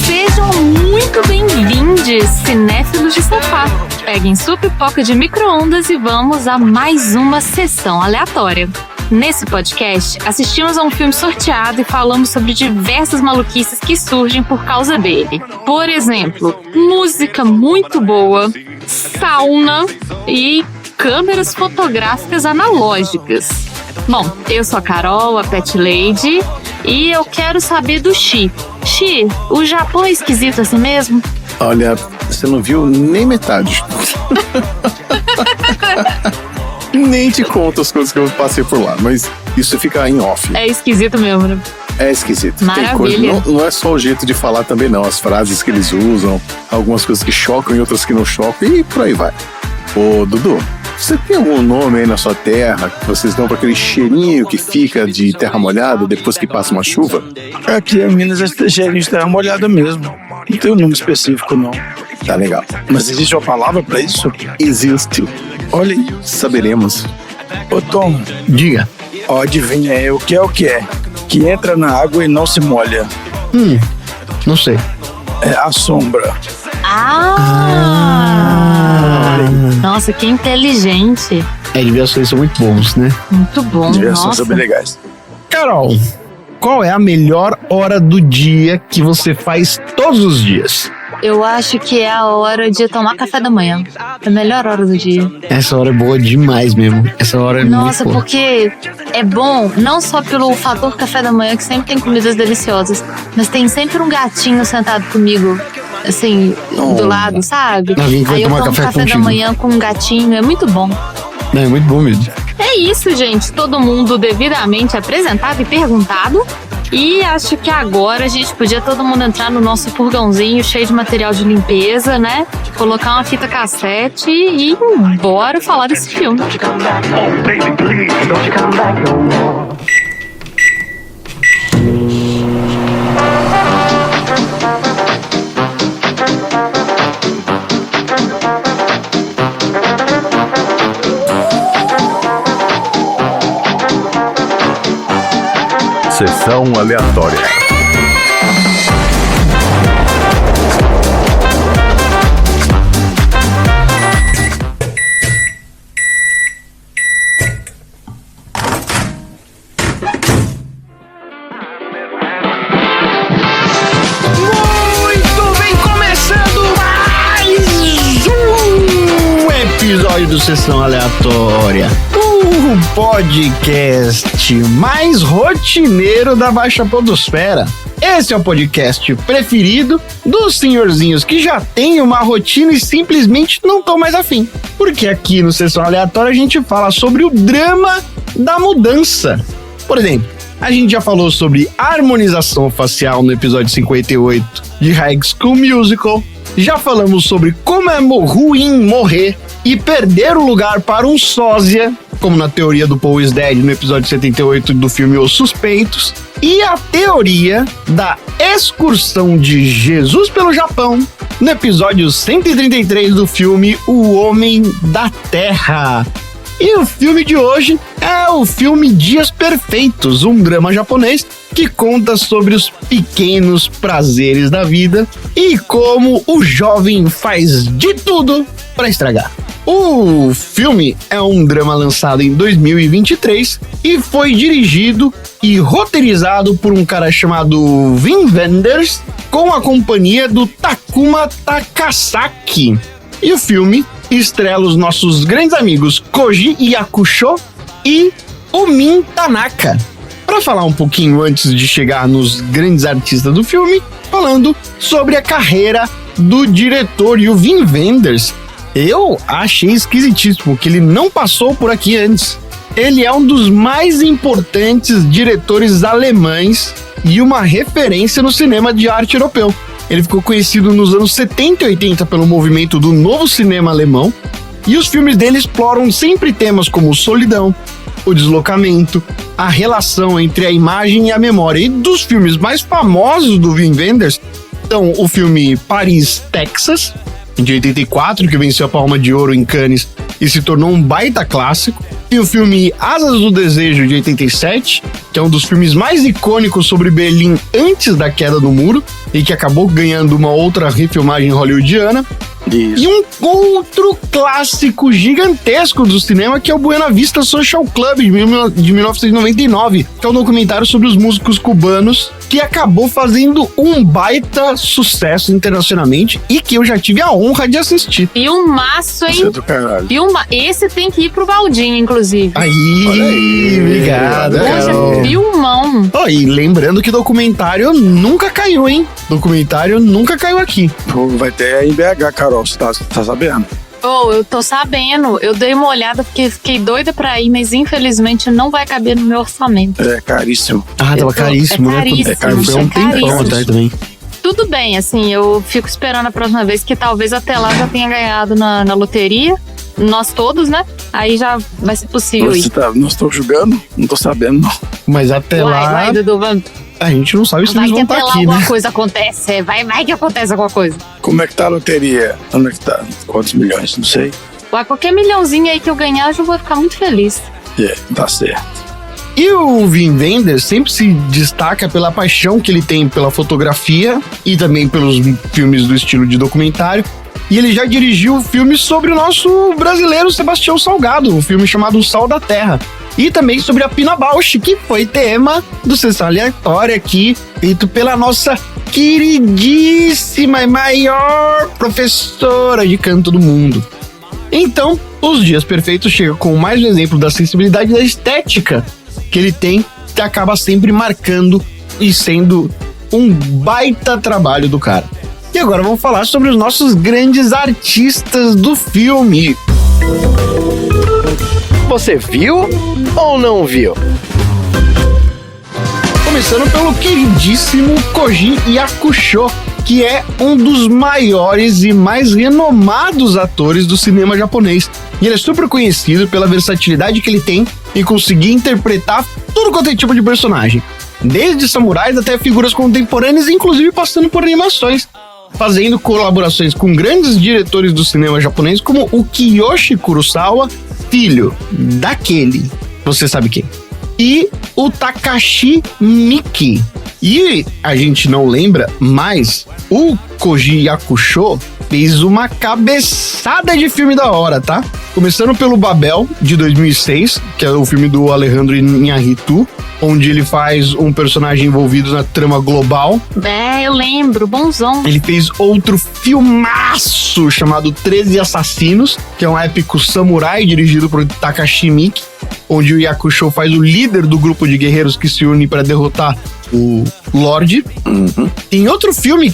Sejam muito bem-vindos, cinéfilos de sofá. Peguem sua pipoca de micro-ondas e vamos a mais uma sessão aleatória. Nesse podcast, assistimos a um filme sorteado e falamos sobre diversas maluquices que surgem por causa dele. Por exemplo, música muito boa, sauna e câmeras fotográficas analógicas. Bom, eu sou a Carol, a Pet Lady, e eu quero saber do Xi. Xi, o Japão é esquisito assim mesmo? Olha, você não viu nem metade. Nem te conto as coisas que eu passei por lá, mas isso fica em off. É esquisito mesmo, né? É esquisito. Maravilha. Tem coisa, não é só o jeito de falar também não, as frases que eles usam, algumas coisas que chocam e outras que não chocam, e por aí vai. Ô, Dudu, você tem algum nome aí na sua terra que vocês dão para aquele cheirinho que fica de terra molhada depois que passa uma chuva? Aqui em Minas é cheirinho de terra molhada mesmo. Não tem um nome específico, não. Tá legal. Mas existe uma palavra pra isso? Existe. Olha aí. Saberemos. Ô, Tom, Diga. ó, adivinha aí o que é? Que entra na água e não se molha. Não sei. É a sombra. Nossa, que inteligente. Diversões são muito bons, né? Muito bom, Diversões nossa. são bem legais. Carol, qual é a melhor hora do dia que você faz todos os dias? Eu acho que é a hora de tomar café da manhã. É a melhor hora do dia. Essa hora é boa demais mesmo. Essa hora é Nossa, muito boa. porque é bom não só pelo fator café da manhã, que sempre tem comidas deliciosas, mas tem sempre um gatinho sentado comigo, assim, do lado, sabe? Alguém que vai Aí eu tomar tomo café café da contigo. manhã com um gatinho, é muito bom. É muito bom mesmo. É isso, gente. Todo mundo devidamente apresentado e perguntado. E acho que agora a gente podia todo mundo entrar no nosso furgãozinho cheio de material de limpeza, né? Colocar uma fita cassete e ir embora falar desse filme. Sessão aleatória. Muito bem, começando mais um episódio do Sessão Aleatória. O podcast mais rotineiro da Baixa Podosfera. Esse é o podcast preferido dos senhorzinhos que já têm uma rotina e simplesmente não estão mais afim. Porque aqui no Sessão Aleatória a gente fala sobre o drama da mudança. Por exemplo, a gente já falou sobre harmonização facial no episódio 58 de High School Musical. Já falamos sobre como é ruim morrer e perder o lugar para um sósia, como na teoria do Paul is Dead no episódio 78 do filme Os Suspeitos, e a teoria da excursão de Jesus pelo Japão no episódio 133 do filme O Homem da Terra. E o filme de hoje é o filme Dias Perfeitos, um drama japonês que conta sobre os pequenos prazeres da vida e como o jovem faz de tudo para estragar. O filme é um drama lançado em 2023 e foi dirigido e roteirizado por um cara chamado Wim Wenders com a companhia do Takuma Takasaki. E o filme estrela os nossos grandes amigos Koji Yakusho e Omin Tanaka. Para falar um pouquinho antes de chegar nos grandes artistas do filme, falando sobre a carreira do diretor e o Wim Wenders. Eu achei esquisitíssimo que ele não passou por aqui antes. Ele é um dos mais importantes diretores alemães e uma referência no cinema de arte europeu. Ele ficou conhecido nos anos 70 e 80 pelo movimento do novo cinema alemão, e os filmes dele exploram sempre temas como solidão, o deslocamento, a relação entre a imagem e a memória. E dos filmes mais famosos do Wim Wenders estão o filme Paris, Texas, de 84, que venceu a Palma de Ouro em Cannes e se tornou um baita clássico. Tem o filme Asas do Desejo, de 87, que é um dos filmes mais icônicos sobre Berlim antes da queda do muro, e que acabou ganhando uma outra refilmagem hollywoodiana. Isso. E um outro clássico gigantesco do cinema, que é o Buena Vista Social Club, de 1999, que é um documentário sobre os músicos cubanos, que acabou fazendo um baita sucesso internacionalmente e que eu já tive a honra de assistir. Filmaço, Isso é hein? do caralho. Esse tem que ir pro Baldinho, inclusive. Aí, Olha aí, obrigado, olha aí. Carol. Poxa, filmão. Ó, e lembrando que documentário nunca caiu, hein? Documentário nunca caiu aqui. Pô, vai ter aí em BH, Carol, você tá sabendo? Oh, eu tô sabendo. Eu dei uma olhada porque fiquei doida pra ir, mas infelizmente não vai caber no meu orçamento. É caríssimo. Ah, tava caríssimo, é caríssimo, né? Foi um é tempão caríssimo. atrás também. Tudo bem, assim, eu fico esperando a próxima vez, que talvez até lá já tenha ganhado na loteria. Nós todos, né? Aí já vai ser possível ir. Não estou julgando, não tô sabendo, não. Mas até lá, Vai, Dudu, vamos. a gente não sabe se Vai eles que vão até estar lá aqui, alguma né? coisa acontece. Vai que acontece alguma coisa. Como é que tá a loteria? Onde é que tá? Quantos milhões? Não sei. Ué, qualquer milhãozinho aí que eu ganhar, eu já vou ficar muito feliz. Tá certo. E o Wim Wenders sempre se destaca pela paixão que ele tem pela fotografia e também pelos filmes do estilo de documentário. E ele já dirigiu filmes sobre o nosso brasileiro Sebastião Salgado, um filme chamado O Sal da Terra. E também sobre a Pina Bausch, que foi tema do Sessão Aleatória aqui, feito pela nossa queridíssima e maior professora de canto do mundo. Então, Os Dias Perfeitos chega com mais um exemplo da sensibilidade da estética que ele tem, que acaba sempre marcando e sendo um baita trabalho do cara. E agora vamos falar sobre os nossos grandes artistas do filme. Você viu ou não viu? Começando pelo queridíssimo Koji Yakusho, que é um dos maiores e mais renomados atores do cinema japonês. E ele é super conhecido pela versatilidade que ele tem em conseguir interpretar tudo quanto é tipo de personagem. Desde samurais até figuras contemporâneas, inclusive passando por animações. Fazendo colaborações com grandes diretores do cinema japonês, como o Kiyoshi Kurosawa, filho daquele, você sabe quem, e o Takashi Miike. E a gente não lembra, mas o Koji Yakusho fez uma cabeçada de filme da hora, tá? Começando pelo Babel, de 2006, que é o filme do Alejandro Iñárritu, onde ele faz um personagem envolvido na trama global. Eu lembro, bonzão. Ele fez outro filmaço chamado 13 Assassinos, que é um épico samurai dirigido por Takashi Miike, onde o Yakusho faz o líder do grupo de guerreiros que se une para derrotar o Lorde. Tem outro filme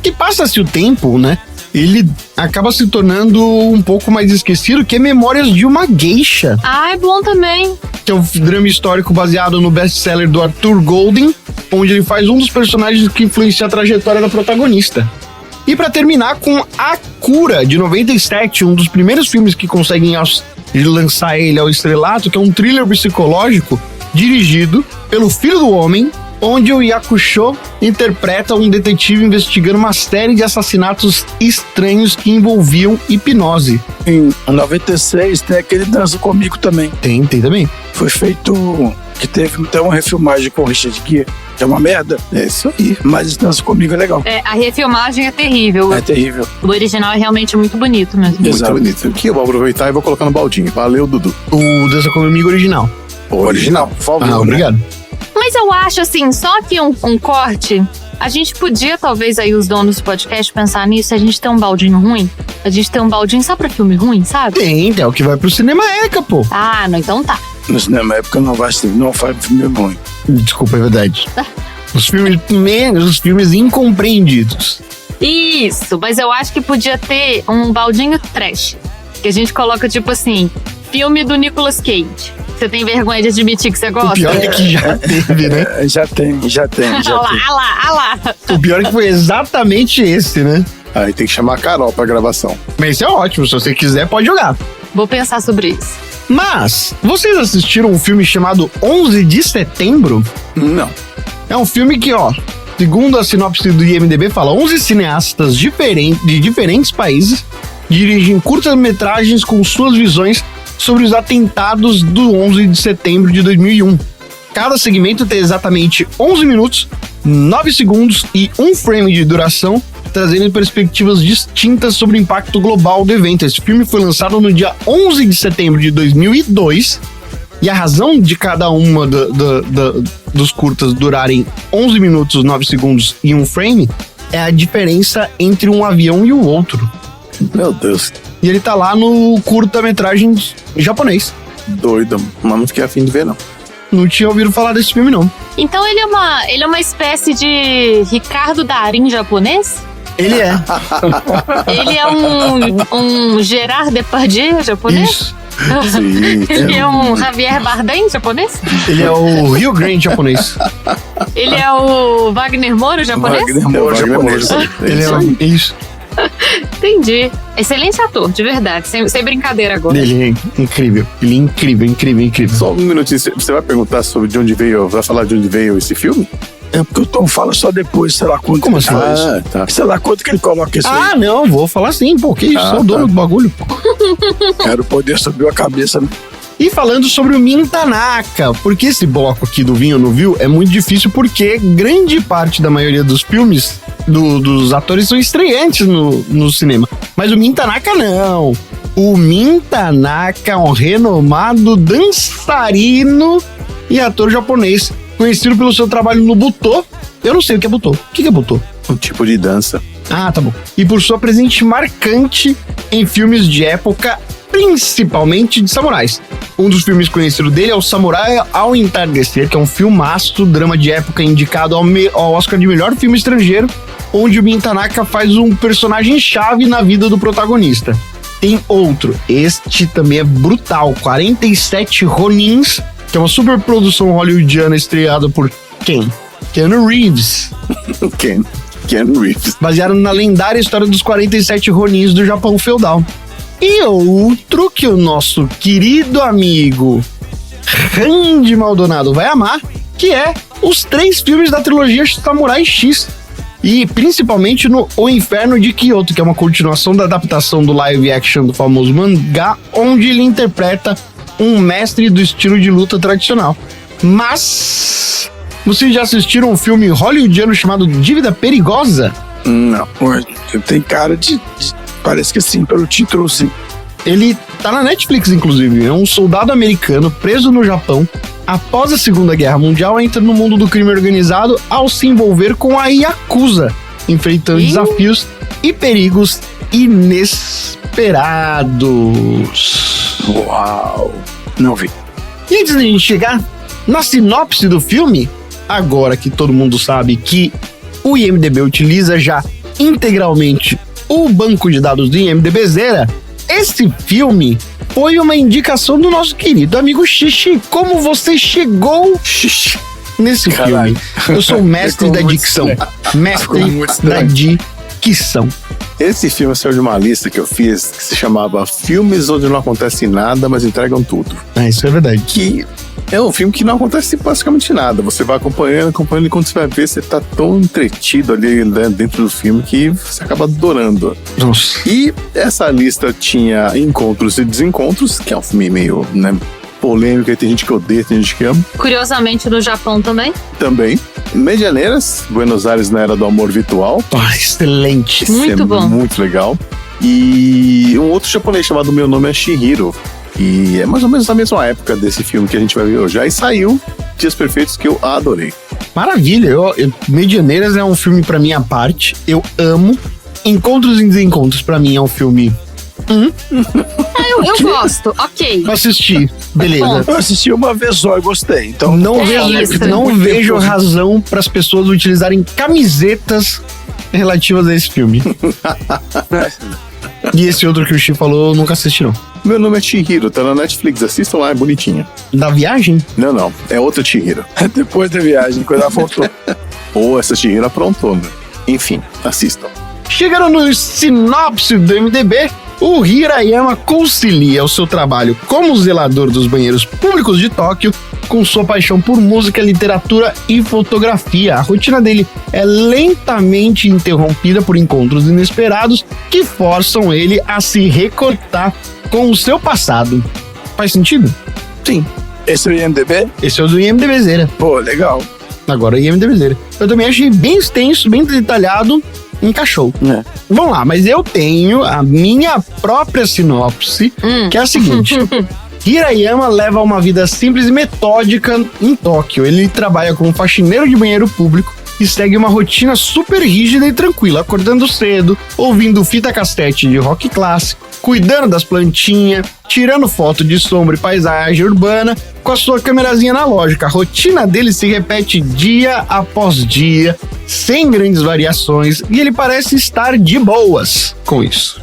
que passa-se o tempo, né? Ele acaba se tornando um pouco mais esquecido, que é Memórias de uma Geisha, É bom também. que é um drama histórico baseado no best-seller do Arthur Golden, onde ele faz um dos personagens que influencia a trajetória da protagonista. E pra terminar com A Cura, de 97, um dos primeiros filmes que conseguem lançar ele ao estrelato, que é um thriller psicológico dirigido pelo Filho do Homem, onde o Yakusho interpreta um detetive investigando uma série de assassinatos estranhos que envolviam hipnose. Em 96 tem aquele Dança Comigo também. Tem também. Foi feito... que teve até uma refilmagem com o Richard Gere, que é uma merda. É isso aí. Mas esse Dança Comigo é legal. A refilmagem é terrível. É terrível. O original é realmente muito bonito mesmo. Muito Exato. bonito. Aqui eu vou aproveitar e vou colocar no baldinho. Valeu, Dudu. O Dança Comigo original. Original, por favor. né? Obrigado. Mas eu acho assim, só que um corte, a gente podia, talvez, aí os donos do podcast pensar nisso, a gente tem um baldinho ruim, a gente tem um baldinho só pra filme ruim, sabe? Tem, é o que vai pro Cinema Eca, pô. Não, então tá. No cinema época não faz filme ruim. Desculpa, é verdade. Os filmes incompreendidos. Isso, mas eu acho que podia ter um baldinho trash, que a gente coloca tipo assim, filme do Nicolas Cage. Você tem vergonha de admitir que você gosta? O pior é que já teve, né? Já tem. Ah lá. O pior é que foi exatamente esse, né? Aí tem que chamar a Carol pra gravação. Mas isso é ótimo, se você quiser, pode jogar. Vou pensar sobre isso. Mas, vocês assistiram um filme chamado 11 de Setembro? Não. É um filme que, segundo a sinopse do IMDb, fala 11 cineastas de diferentes países dirigem curtas-metragens com suas visões sobre os atentados do 11 de setembro de 2001. Cada segmento tem exatamente 11 minutos, 9 segundos e 1 frame de duração, trazendo perspectivas distintas sobre o impacto global do evento. Esse filme foi lançado no dia 11 de setembro de 2002, e a razão de cada uma dos curtas durarem 11 minutos, 9 segundos e 1 frame é a diferença entre um avião e o outro. Meu Deus, E ele tá lá no curta-metragem japonês. doido, mas não fiquei afim de ver, não. Não tinha ouvido falar desse filme, não. Então ele é uma espécie de Ricardo Darín japonês? Ele é. Ele é um Gerard Depardieu japonês? Isso. Sim. Ele é um Javier Bardem japonês? Ele é o Rio Grande japonês. Ele é o Wagner Moura japonês? Wagner Moura japonês. Ele é isso. Entendi. Excelente ator, de verdade. Sem brincadeira agora. Ele é incrível. Ele é incrível, incrível, incrível. Só um minutinho, você vai perguntar sobre de onde veio, vai falar de onde veio esse filme? É porque o Tom fala só depois, sei lá quanto. Como que ele assim? fala isso. tá. Sei lá quanto que ele coloca isso aí. Ah, não, vou falar sim, pô, que isso, sou o dono do bagulho. Quero poder subir a cabeça. E falando sobre o Min Tanaka, porque esse bloco aqui do Vinho no Viu é muito difícil porque grande parte da maioria dos filmes dos atores são estreantes no cinema. Mas o Min Tanaka não. O Min Tanaka é um renomado dançarino e ator japonês, conhecido pelo seu trabalho no Butô. Eu não sei o que é Butô. O que é Butô? Um tipo de dança. Ah, tá bom. E por sua presença marcante em filmes de época, principalmente de samurais. Um dos filmes conhecidos dele é o Samurai ao Entardecer, que é um filmaço, drama de época indicado ao Oscar de melhor filme estrangeiro, onde o Min Tanaka faz um personagem-chave na vida do protagonista. Tem outro, este também é brutal, 47 Ronins, que é uma superprodução hollywoodiana estreada por quem? Keanu Reeves. Ken Reeves. Baseado na lendária história dos 47 Ronins do Japão feudal. E outro que o nosso querido amigo Randy Maldonado vai amar, que é os 3 filmes da trilogia Samurai X. E principalmente no O Inferno de Kyoto, que é uma continuação da adaptação do live action do famoso mangá, onde ele interpreta um mestre do estilo de luta tradicional. Mas vocês já assistiram um filme hollywoodiano chamado Dívida Perigosa? Não, tem cara de... Parece que sim, pelo título sim. Ele tá na Netflix, inclusive. É um soldado americano preso no Japão. Após a Segunda Guerra Mundial, entra no mundo do crime organizado ao se envolver com a Yakuza, enfrentando desafios e perigos inesperados. Uau, não vi. E antes da gente chegar na sinopse do filme, agora que todo mundo sabe que o IMDb utiliza já integralmente o banco de dados do IMDb Zera, esse filme foi uma indicação do nosso querido amigo Xixi. Como você chegou nesse filme? Eu sou mestre da dicção. Mestre da dicção. Esse filme saiu de uma lista que eu fiz que se chamava Filmes Onde Não Acontece Nada, mas Entregam Tudo. Isso é verdade. Que é um filme que não acontece basicamente nada. Você vai acompanhando, e quando você vai ver, você tá tão entretido ali, né, dentro do filme que você acaba adorando. Nossa. E essa lista tinha Encontros e Desencontros, que é um filme meio, né, polêmico, e tem gente que odeia, tem gente que ama. Curiosamente no Japão também. Também. Medianeiras, Buenos Aires na Era do Amor Virtual. Excelente. Muito bom. Muito legal. E um outro japonês chamado Meu Nome é Shihiro. E é mais ou menos na mesma época desse filme que a gente vai ver hoje. Aí saiu Dias Perfeitos, que eu adorei. Maravilha. Medianeiras é um filme pra mim à parte. Eu amo. Encontros e Desencontros pra mim é um filme... Eu gosto, ok. Eu assisti, beleza. Eu assisti uma vez só e gostei. Então Não isso. vejo razão para as pessoas utilizarem camisetas relativas a esse filme. E esse outro que o Chi falou, eu nunca assisti não. Meu Nome é Chihiro, tá na Netflix, assistam lá, é bonitinha. Da viagem? Não, é outra Chihiro. depois da viagem, quando ela voltou. Ou essa Chihiro aprontou, né? Enfim, assistam. Chegando no sinopse do MDB, o Hirayama concilia o seu trabalho como zelador dos banheiros públicos de Tóquio com sua paixão por música, literatura e fotografia. A rotina dele é lentamente interrompida por encontros inesperados que forçam ele a se reconectar com o seu passado. Faz sentido? Sim. Esse é o IMDb? Esse é o do IMDbZera. Pô, legal. Agora o IMDbZera. Eu também achei bem extenso, bem detalhado, encaixou. Vamos lá, mas eu tenho a minha própria sinopse, que é a seguinte. Hirayama leva uma vida simples e metódica em Tóquio. Ele trabalha como faxineiro de banheiro público e segue uma rotina super rígida e tranquila, acordando cedo, ouvindo fita cassete de rock clássico, cuidando das plantinhas, tirando foto de sombra e paisagem urbana com a sua câmerazinha analógica. A rotina dele se repete dia após dia, sem grandes variações, e ele parece estar de boas com isso.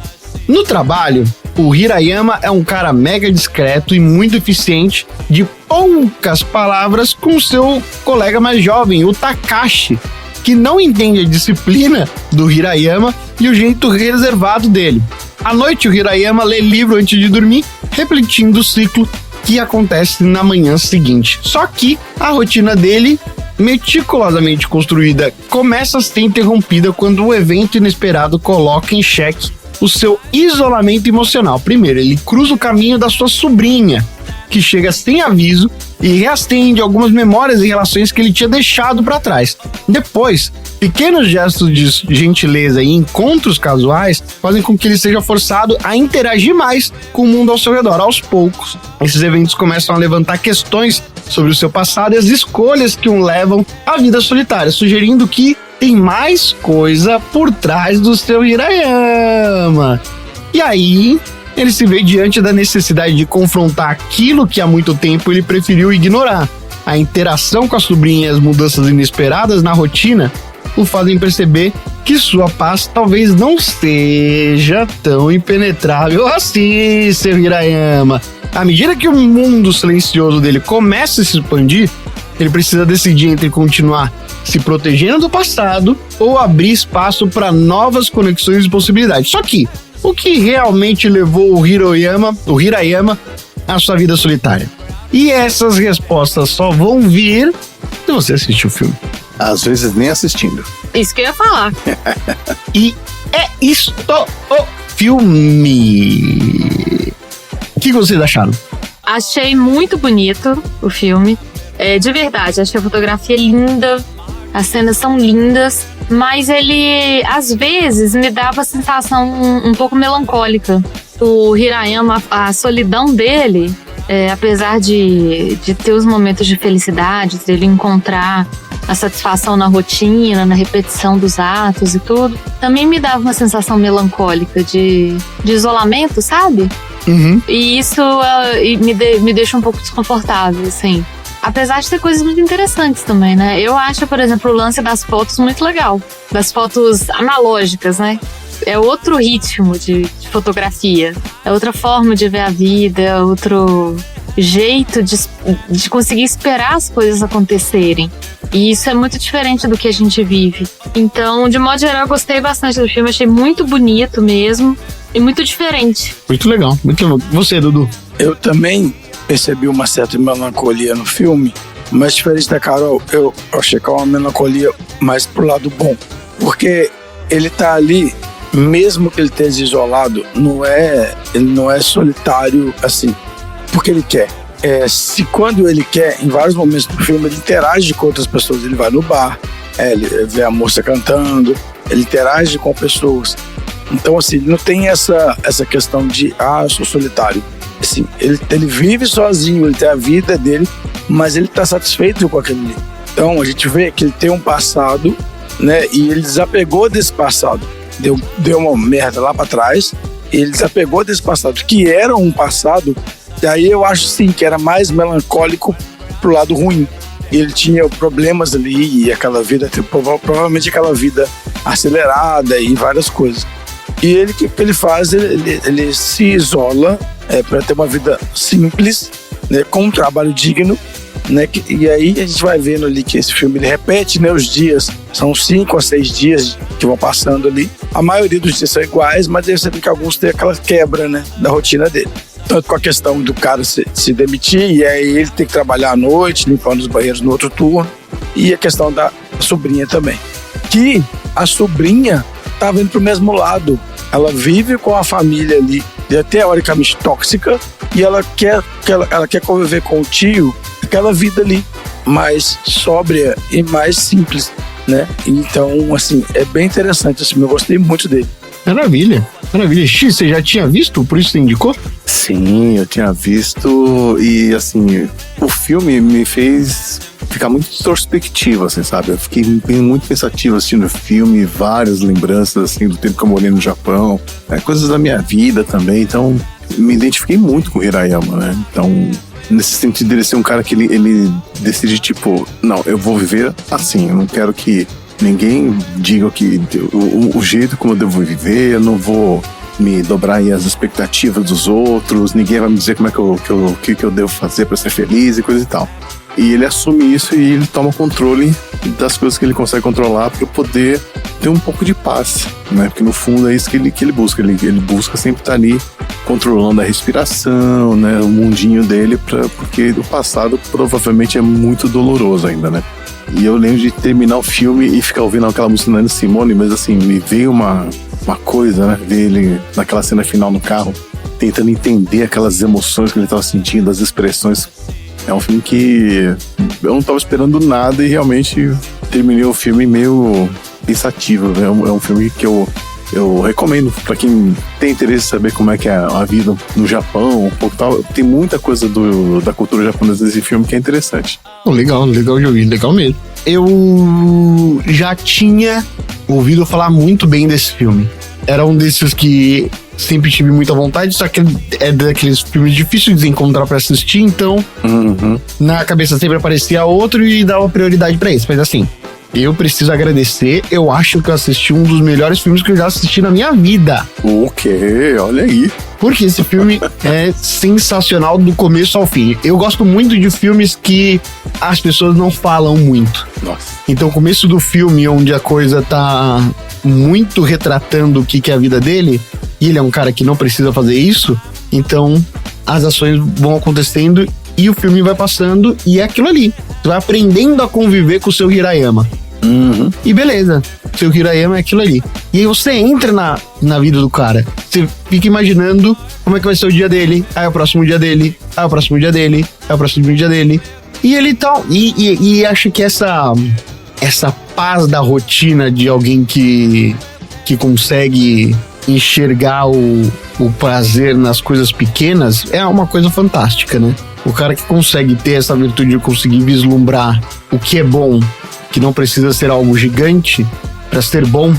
No trabalho, o Hirayama é um cara mega discreto e muito eficiente, de poucas palavras, com seu colega mais jovem, o Takashi, que não entende a disciplina do Hirayama e o jeito reservado dele. À noite, o Hirayama lê livro antes de dormir, repetindo o ciclo que acontece na manhã seguinte. Só que a rotina dele, meticulosamente construída, começa a ser interrompida quando um evento inesperado coloca em xeque o seu isolamento emocional. Primeiro, ele cruza o caminho da sua sobrinha, que chega sem aviso e reacende algumas memórias e relações que ele tinha deixado para trás. Depois, pequenos gestos de gentileza e encontros casuais fazem com que ele seja forçado a interagir mais com o mundo ao seu redor. Aos poucos, esses eventos começam a levantar questões sobre o seu passado e as escolhas que o levam à vida solitária, sugerindo que tem mais coisa por trás do seu Hirayama. E aí, ele se vê diante da necessidade de confrontar aquilo que há muito tempo ele preferiu ignorar. A interação com a sobrinha e as mudanças inesperadas na rotina o fazem perceber que sua paz talvez não seja tão impenetrável assim, seu Hirayama. À medida que o mundo silencioso dele começa a se expandir, ele precisa decidir entre continuar se protegendo do passado ou abrir espaço para novas conexões e possibilidades. Só que o que realmente levou o Hirayama à sua vida solitária? E essas respostas só vão vir se você assistir o filme. Às vezes nem assistindo. Isso que eu ia falar. E é isto o filme. O que vocês acharam? Achei muito bonito o filme. De verdade, achei a fotografia linda, as cenas são lindas, mas ele, às vezes, me dava a sensação um pouco melancólica. O Hirayama, a solidão dele, apesar de ter os momentos de felicidade, dele encontrar a satisfação na rotina, na repetição dos atos e tudo, também me dava uma sensação melancólica de isolamento, sabe? E isso me deixa um pouco desconfortável, assim. Apesar de ter coisas muito interessantes também, né? Eu acho, por exemplo, o lance das fotos muito legal. Das fotos analógicas, né? É outro ritmo de fotografia. É outra forma de ver a vida, é outro jeito de conseguir esperar as coisas acontecerem. E isso é muito diferente do que a gente vive. Então, de modo geral, eu gostei bastante do filme. Achei muito bonito mesmo e muito diferente. Muito legal, muito legal. Você, Dudu? Eu também percebi uma certa melancolia no filme, mas diferente da Carol, eu achei que é uma melancolia mais pro lado bom, porque ele tá ali, mesmo que ele esteja isolado, ele não é solitário assim, porque ele quer. Se quando ele quer, em vários momentos do filme, ele interage com outras pessoas, ele vai no bar, ele vê a moça cantando, ele interage com pessoas. Então, assim, não tem essa questão de, eu sou solitário. Assim, ele vive sozinho, ele tem a vida dele, mas ele está satisfeito com aquilo ali. Então a gente vê que ele tem um passado, né? E ele desapegou desse passado. Deu uma merda lá para trás, e ele desapegou desse passado, que era um passado, e aí eu acho sim que era mais melancólico pro lado ruim. Ele tinha problemas ali, e aquela vida, provavelmente aquela vida acelerada e várias coisas. E o que ele faz? Ele se isola para ter uma vida simples, né, com um trabalho digno, né, e aí a gente vai vendo ali que esse filme ele repete, né, os dias, são 5 a 6 dias que vão passando ali. A maioria dos dias são iguais, mas aí você tem que alguns ter aquela quebra, né, da rotina dele. Tanto com a questão do cara se demitir, e aí ele tem que trabalhar à noite, limpando os banheiros no outro turno, e a questão da sobrinha também. Que a sobrinha estava indo pro mesmo lado. Ela vive com a família ali teoricamente tóxica, e ela quer conviver com o tio, aquela vida ali mais sóbria e mais simples, né? Então, assim, é bem interessante, assim, eu gostei muito dele. Maravilha. X, você já tinha visto? Por isso você indicou? Sim, eu tinha visto e, assim, o filme me fez ficar muito introspectivo, assim, sabe? Eu fiquei muito pensativo assistindo o filme, várias lembranças, assim, do tempo que eu morei no Japão, coisas da minha vida também, então me identifiquei muito com o Hirayama, né? Então, nesse sentido dele ser um cara que ele decide, tipo, não, eu vou viver assim, eu não quero que ninguém diga que o jeito como eu devo viver, eu não vou me dobrar aí as expectativas dos outros, ninguém vai me dizer como é que eu devo fazer para ser feliz e coisa e tal. E ele assume isso e ele toma controle das coisas que ele consegue controlar para poder ter um pouco de paz, né? Porque no fundo é isso que ele busca. Ele busca sempre estar ali controlando a respiração, né? O mundinho dele, porque o passado provavelmente é muito doloroso ainda, né? E eu lembro de terminar o filme e ficar ouvindo aquela música da Nina Simone, mas assim, me veio uma coisa, né? Ver ele naquela cena final no carro, tentando entender aquelas emoções que ele estava sentindo, as expressões. É um filme que eu não estava esperando nada e realmente terminei o filme meio pensativo, né? É um filme que eu recomendo para quem tem interesse em saber como é que é a vida no Japão, um pouco tal. Tem muita coisa da cultura japonesa nesse filme que é interessante. Legal, Joey, legal mesmo. Eu já tinha ouvido falar muito bem desse filme. Era um desses que sempre tive muita vontade, só que é daqueles filmes difíceis de encontrar pra assistir, então na cabeça sempre aparecia outro e dava prioridade pra esse. Mas assim, eu preciso agradecer, eu acho que eu assisti um dos melhores filmes que eu já assisti na minha vida. O quê? Olha aí. Porque esse filme é sensacional do começo ao fim. Eu gosto muito de filmes que as pessoas não falam muito. Nossa. Então o começo do filme, onde a coisa tá muito retratando o que é a vida dele, e ele é um cara que não precisa fazer isso, então as ações vão acontecendo e o filme vai passando e é aquilo ali. Você vai aprendendo a conviver com o seu Hirayama. E beleza, seu Hirayama é aquilo ali. E aí você entra na vida do cara. Você fica imaginando como é que vai ser o dia dele, aí é o próximo dia dele, aí é o próximo dia dele, aí é o próximo dia dele. E ele tal. E acho que essa paz da rotina de alguém que consegue enxergar o prazer nas coisas pequenas é uma coisa fantástica, né? O cara que consegue ter essa virtude de conseguir vislumbrar o que é bom, que não precisa ser algo gigante para ser bom,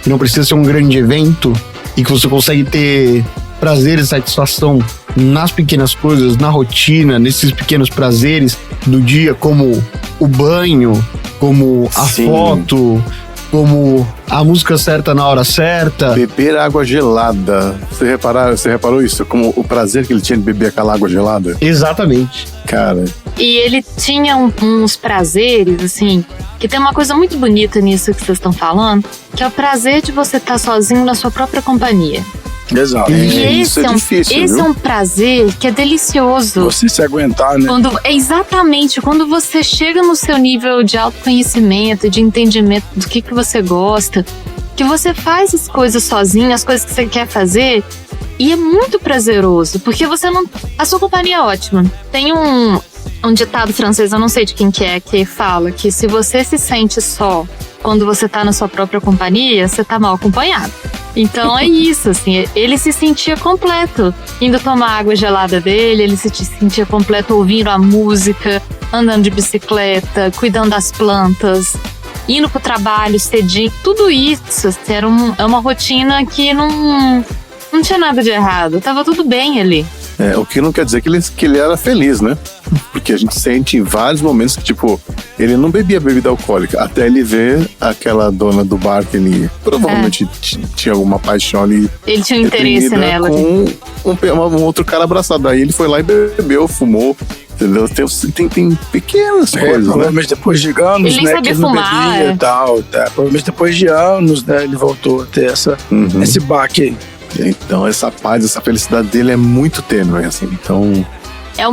que não precisa ser um grande evento, e que você consegue ter prazer e satisfação nas pequenas coisas, na rotina, nesses pequenos prazeres do dia, como o banho, como a foto, como a música certa na hora certa. Beber água gelada. Você reparou isso? Como o prazer que ele tinha de beber aquela água gelada? Exatamente. Cara. E ele tinha uns prazeres, assim, que tem uma coisa muito bonita nisso que vocês estão falando, que é o prazer de você estar sozinho na sua própria companhia. Exato. E isso é difícil, esse é um prazer que é delicioso. Você se aguentar, né? Exatamente, quando você chega no seu nível de autoconhecimento, de entendimento do que você gosta, que você faz as coisas sozinho, as coisas que você quer fazer, e é muito prazeroso, porque a sua companhia é ótima. Tem um ditado francês, eu não sei de quem que fala que se você se sente só quando você tá na sua própria companhia, você tá mal acompanhado. Então é isso, assim, ele se sentia completo indo tomar água gelada dele, ele se sentia completo ouvindo a música, andando de bicicleta, cuidando das plantas, indo pro trabalho cedinho, tudo isso, assim, é uma rotina que não tinha nada de errado, tava tudo bem ali. O que não quer dizer que ele era feliz, né? Porque a gente sente em vários momentos que, tipo, ele não bebia bebida alcoólica, até ele ver aquela dona do bar que ele provavelmente tinha alguma paixão ali. Ele tinha um interesse nela. Com um outro cara abraçado. Aí ele foi lá e bebeu, fumou. Entendeu? Tem pequenas coisas, né? Provavelmente depois de anos, ele né, sabia que ele não fumar, bebia e tal. Provavelmente depois de anos, né, ele voltou a ter esse baque aí. Então essa paz, essa felicidade dele é muito tênue, assim, então... É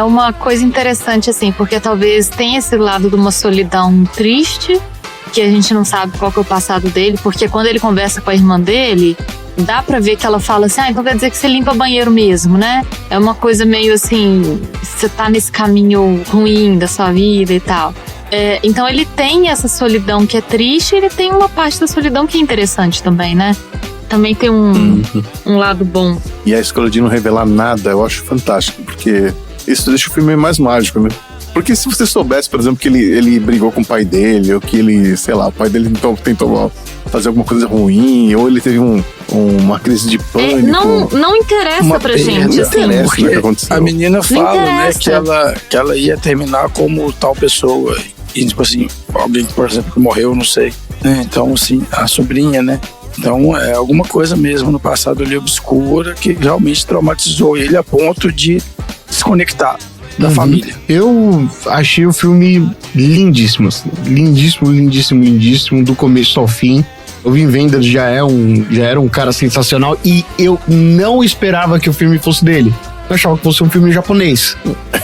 uma coisa interessante, assim, porque talvez tenha esse lado de uma solidão triste, que a gente não sabe qual que é o passado dele, porque quando ele conversa com a irmã dele, dá pra ver que ela fala assim, então quer dizer que você limpa banheiro mesmo, né? É uma coisa meio assim, você tá nesse caminho ruim da sua vida e tal. Então ele tem essa solidão que é triste, e ele tem uma parte da solidão que é interessante também, né? Também tem um lado bom. E a escolha de não revelar nada, eu acho fantástico, porque isso deixa o filme mais mágico, né? Porque se você soubesse, por exemplo, que ele brigou com o pai dele, ou que ele, sei lá, o pai dele tentou fazer alguma coisa ruim, ou ele teve uma crise de pânico. Não interessa pra gente, assim. Não interessa o que Porque aconteceu. a menina fala, né, interessa. que ela ia terminar como tal pessoa. E, tipo assim, alguém, por exemplo, que morreu, não sei. Né? Então, assim, a sobrinha, né? Então, é alguma coisa mesmo no passado ali obscura que realmente traumatizou ele a ponto de desconectar da família. Eu achei o filme lindíssimo, assim. Lindíssimo, lindíssimo, lindíssimo, do começo ao fim. O Wim Wenders já era um cara sensacional, e eu não esperava que o filme fosse dele. Eu achava que fosse um filme japonês.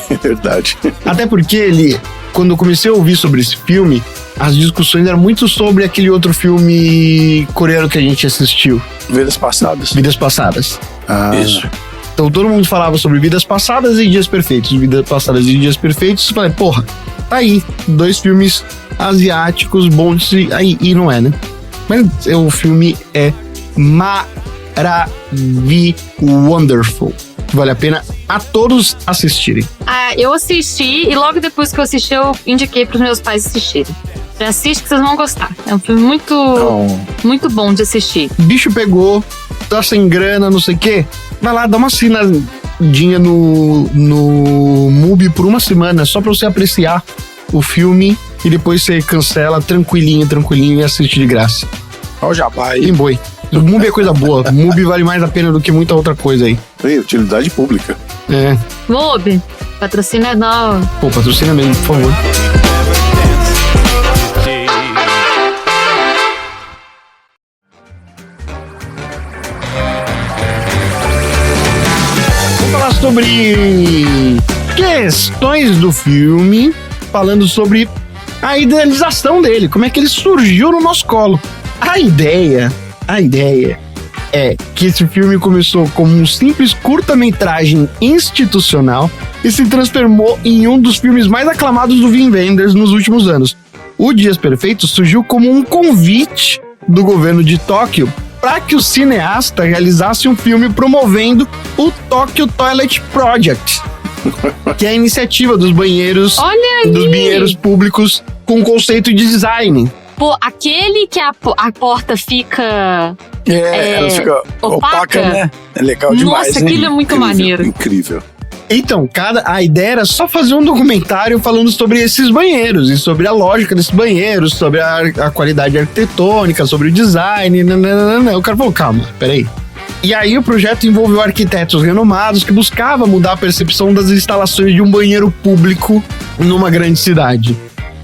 É verdade. Até porque quando eu comecei a ouvir sobre esse filme, as discussões eram muito sobre aquele outro filme coreano que a gente assistiu, Vidas Passadas. Vidas Passadas. Isso. Então todo mundo falava sobre Vidas Passadas e Dias Perfeitos. Vidas Passadas e Dias Perfeitos. Eu falei, porra, tá aí, 2 filmes asiáticos bons, e não é, né? Mas o filme é wonderful. Vale a pena a todos assistirem. Eu assisti, e logo depois que eu assisti, eu indiquei pros meus pais assistirem. Assiste que vocês vão gostar. É um filme muito bom de assistir. Bicho pegou, tá sem grana, não sei o quê. Vai lá, dá uma assinadinha no MUBI por uma semana, só pra você apreciar o filme, e depois você cancela tranquilinho e assiste de graça. Olha o jabá aí. Tem boi. O MUBI é coisa boa. O MUBI vale mais a pena do que muita outra coisa aí. Utilidade pública. É. MUBI, patrocina não. Pô, patrocina mesmo, por favor. Vamos falar sobre questões do filme, falando sobre a idealização dele, como é que ele surgiu no nosso colo. A ideia é que esse filme começou como um simples curta-metragem institucional e se transformou em um dos filmes mais aclamados do Wim Wenders nos últimos anos. O Dias Perfeitos surgiu como um convite do governo de Tóquio para que o cineasta realizasse um filme promovendo o Tokyo Toilet Project, que é a iniciativa dos banheiros públicos com conceito de design. Pô, aquele que a porta fica... ela fica opaca, né? É legal demais. Nossa, aquilo é muito maneiro. Incrível. Então, a ideia era só fazer um documentário falando sobre esses banheiros e sobre a lógica desses banheiros, sobre a qualidade arquitetônica, sobre o design. O cara falou, calma, peraí. E aí o projeto envolveu arquitetos renomados que buscavam mudar a percepção das instalações de um banheiro público numa grande cidade.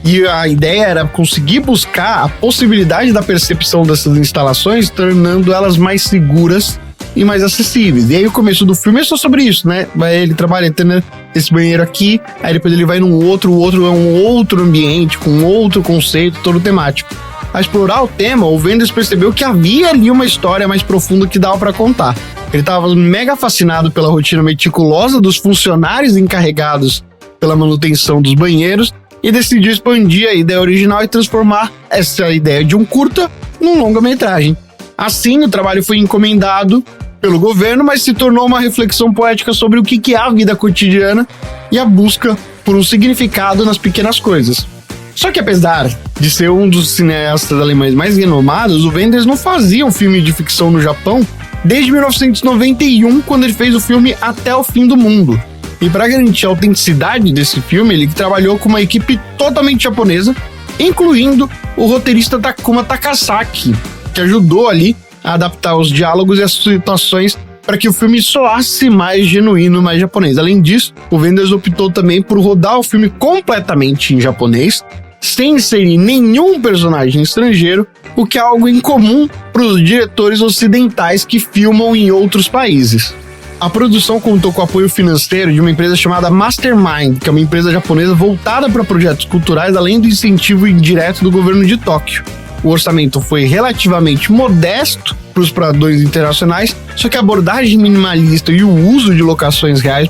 E a ideia era conseguir buscar a possibilidade da percepção dessas instalações, tornando elas mais seguras e mais acessíveis. E aí o começo do filme é só sobre isso, né? Ele trabalha tendo esse banheiro aqui, aí depois ele vai num outro, o outro é um outro ambiente, com outro conceito, todo temático. A explorar o tema, o Wenders percebeu que havia ali uma história mais profunda que dava pra contar. Ele estava mega fascinado pela rotina meticulosa dos funcionários encarregados pela manutenção dos banheiros e decidiu expandir a ideia original e transformar essa ideia de um curta num longa-metragem. Assim, o trabalho foi encomendado pelo governo, mas se tornou uma reflexão poética sobre o que é a vida cotidiana e a busca por um significado nas pequenas coisas. Só que apesar de ser um dos cineastas alemães mais renomados, o Wenders não fazia um filme de ficção no Japão desde 1991, quando ele fez o filme Até o Fim do Mundo. E para garantir a autenticidade desse filme, ele trabalhou com uma equipe totalmente japonesa, incluindo o roteirista Takuma Takasaki, que ajudou ali a adaptar os diálogos e as situações para que o filme soasse mais genuíno, mais japonês. Além disso, o Wenders optou também por rodar o filme completamente em japonês, sem inserir nenhum personagem estrangeiro, o que é algo incomum para os diretores ocidentais que filmam em outros países. A produção contou com o apoio financeiro de uma empresa chamada Mastermind, que é uma empresa japonesa voltada para projetos culturais, além do incentivo indireto do governo de Tóquio. O orçamento foi relativamente modesto para os padrões internacionais, só que a abordagem minimalista e o uso de locações reais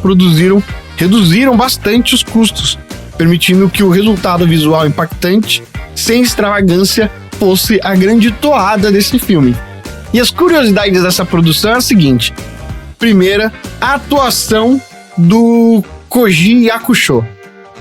reduziram bastante os custos, permitindo que o resultado visual impactante, sem extravagância, fosse a grande toada desse filme. E as curiosidades dessa produção é a seguinte: primeira, a atuação do Koji Yakusho.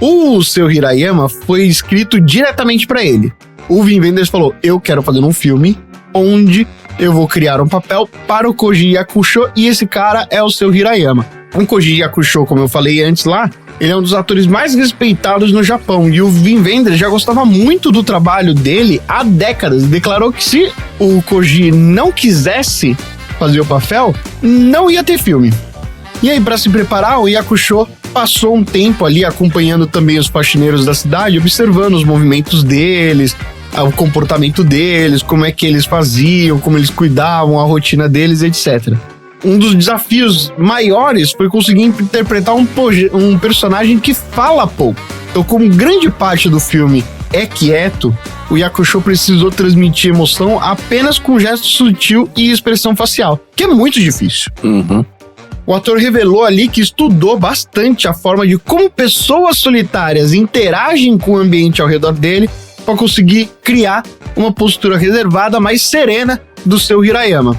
O seu Hirayama foi escrito diretamente para ele. O Wim Wenders falou: eu quero fazer um filme onde eu vou criar um papel para o Koji Yakusho, e esse cara é o seu Hirayama. O Koji Yakusho, como eu falei antes lá, ele é um dos atores mais respeitados no Japão, e o Wim Wenders já gostava muito do trabalho dele há décadas. Declarou que se o Koji não quisesse fazer o papel, não ia ter filme. E aí, para se preparar, o Yakusho passou um tempo ali acompanhando também os faxineiros da cidade, observando os movimentos deles, o comportamento deles, como é que eles faziam, como eles cuidavam, a rotina deles, etc. Um dos desafios maiores foi conseguir interpretar um personagem que fala pouco. Então, como grande parte do filme é quieto, o Yakusho precisou transmitir emoção apenas com gesto sutil e expressão facial, que é muito difícil. O ator revelou ali que estudou bastante a forma de como pessoas solitárias interagem com o ambiente ao redor dele para conseguir criar uma postura reservada, mais serena do seu Hirayama.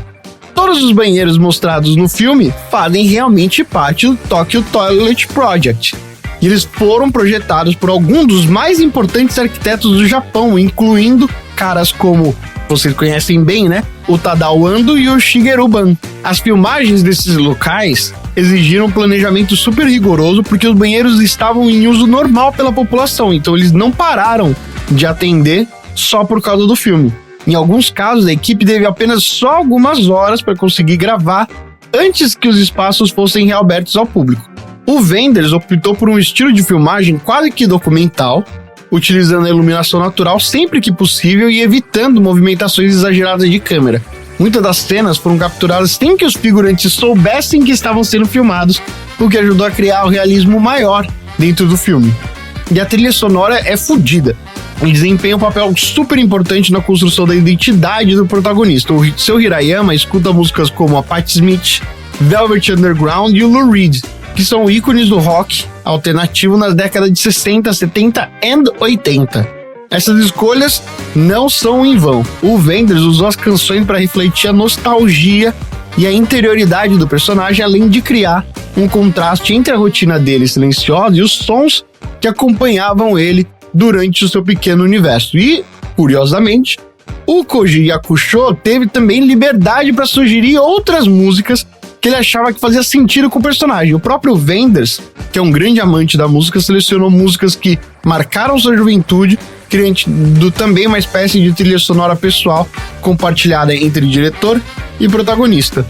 Todos os banheiros mostrados no filme fazem realmente parte do Tokyo Toilet Project. E eles foram projetados por alguns dos mais importantes arquitetos do Japão, incluindo caras como, vocês conhecem bem, né? O Tadao Ando e o Shigeru Ban. As filmagens desses locais exigiram um planejamento super rigoroso, porque os banheiros estavam em uso normal pela população, então eles não pararam de atender só por causa do filme. Em alguns casos, a equipe teve apenas só algumas horas para conseguir gravar antes que os espaços fossem reabertos ao público. O Wenders optou por um estilo de filmagem quase que documental, utilizando a iluminação natural sempre que possível e evitando movimentações exageradas de câmera. Muitas das cenas foram capturadas sem que os figurantes soubessem que estavam sendo filmados, o que ajudou a criar um realismo maior dentro do filme. E a trilha sonora é fodida e desempenha um papel super importante na construção da identidade do protagonista. O seu Hirayama escuta músicas como a Patti Smith, Velvet Underground e o Lou Reed, que são ícones do rock alternativo nas décadas de 60, 70 e 80. Essas escolhas não são em vão. O Wenders usou as canções para refletir a nostalgia e a interioridade do personagem, além de criar um contraste entre a rotina dele silenciosa e os sons que acompanhavam ele durante o seu pequeno universo. E, curiosamente, o Koji Yakusho teve também liberdade para sugerir outras músicas que ele achava que fazia sentido com o personagem. O próprio Wenders, que é um grande amante da música, selecionou músicas que marcaram sua juventude, criando também uma espécie de trilha sonora pessoal compartilhada entre diretor e protagonista.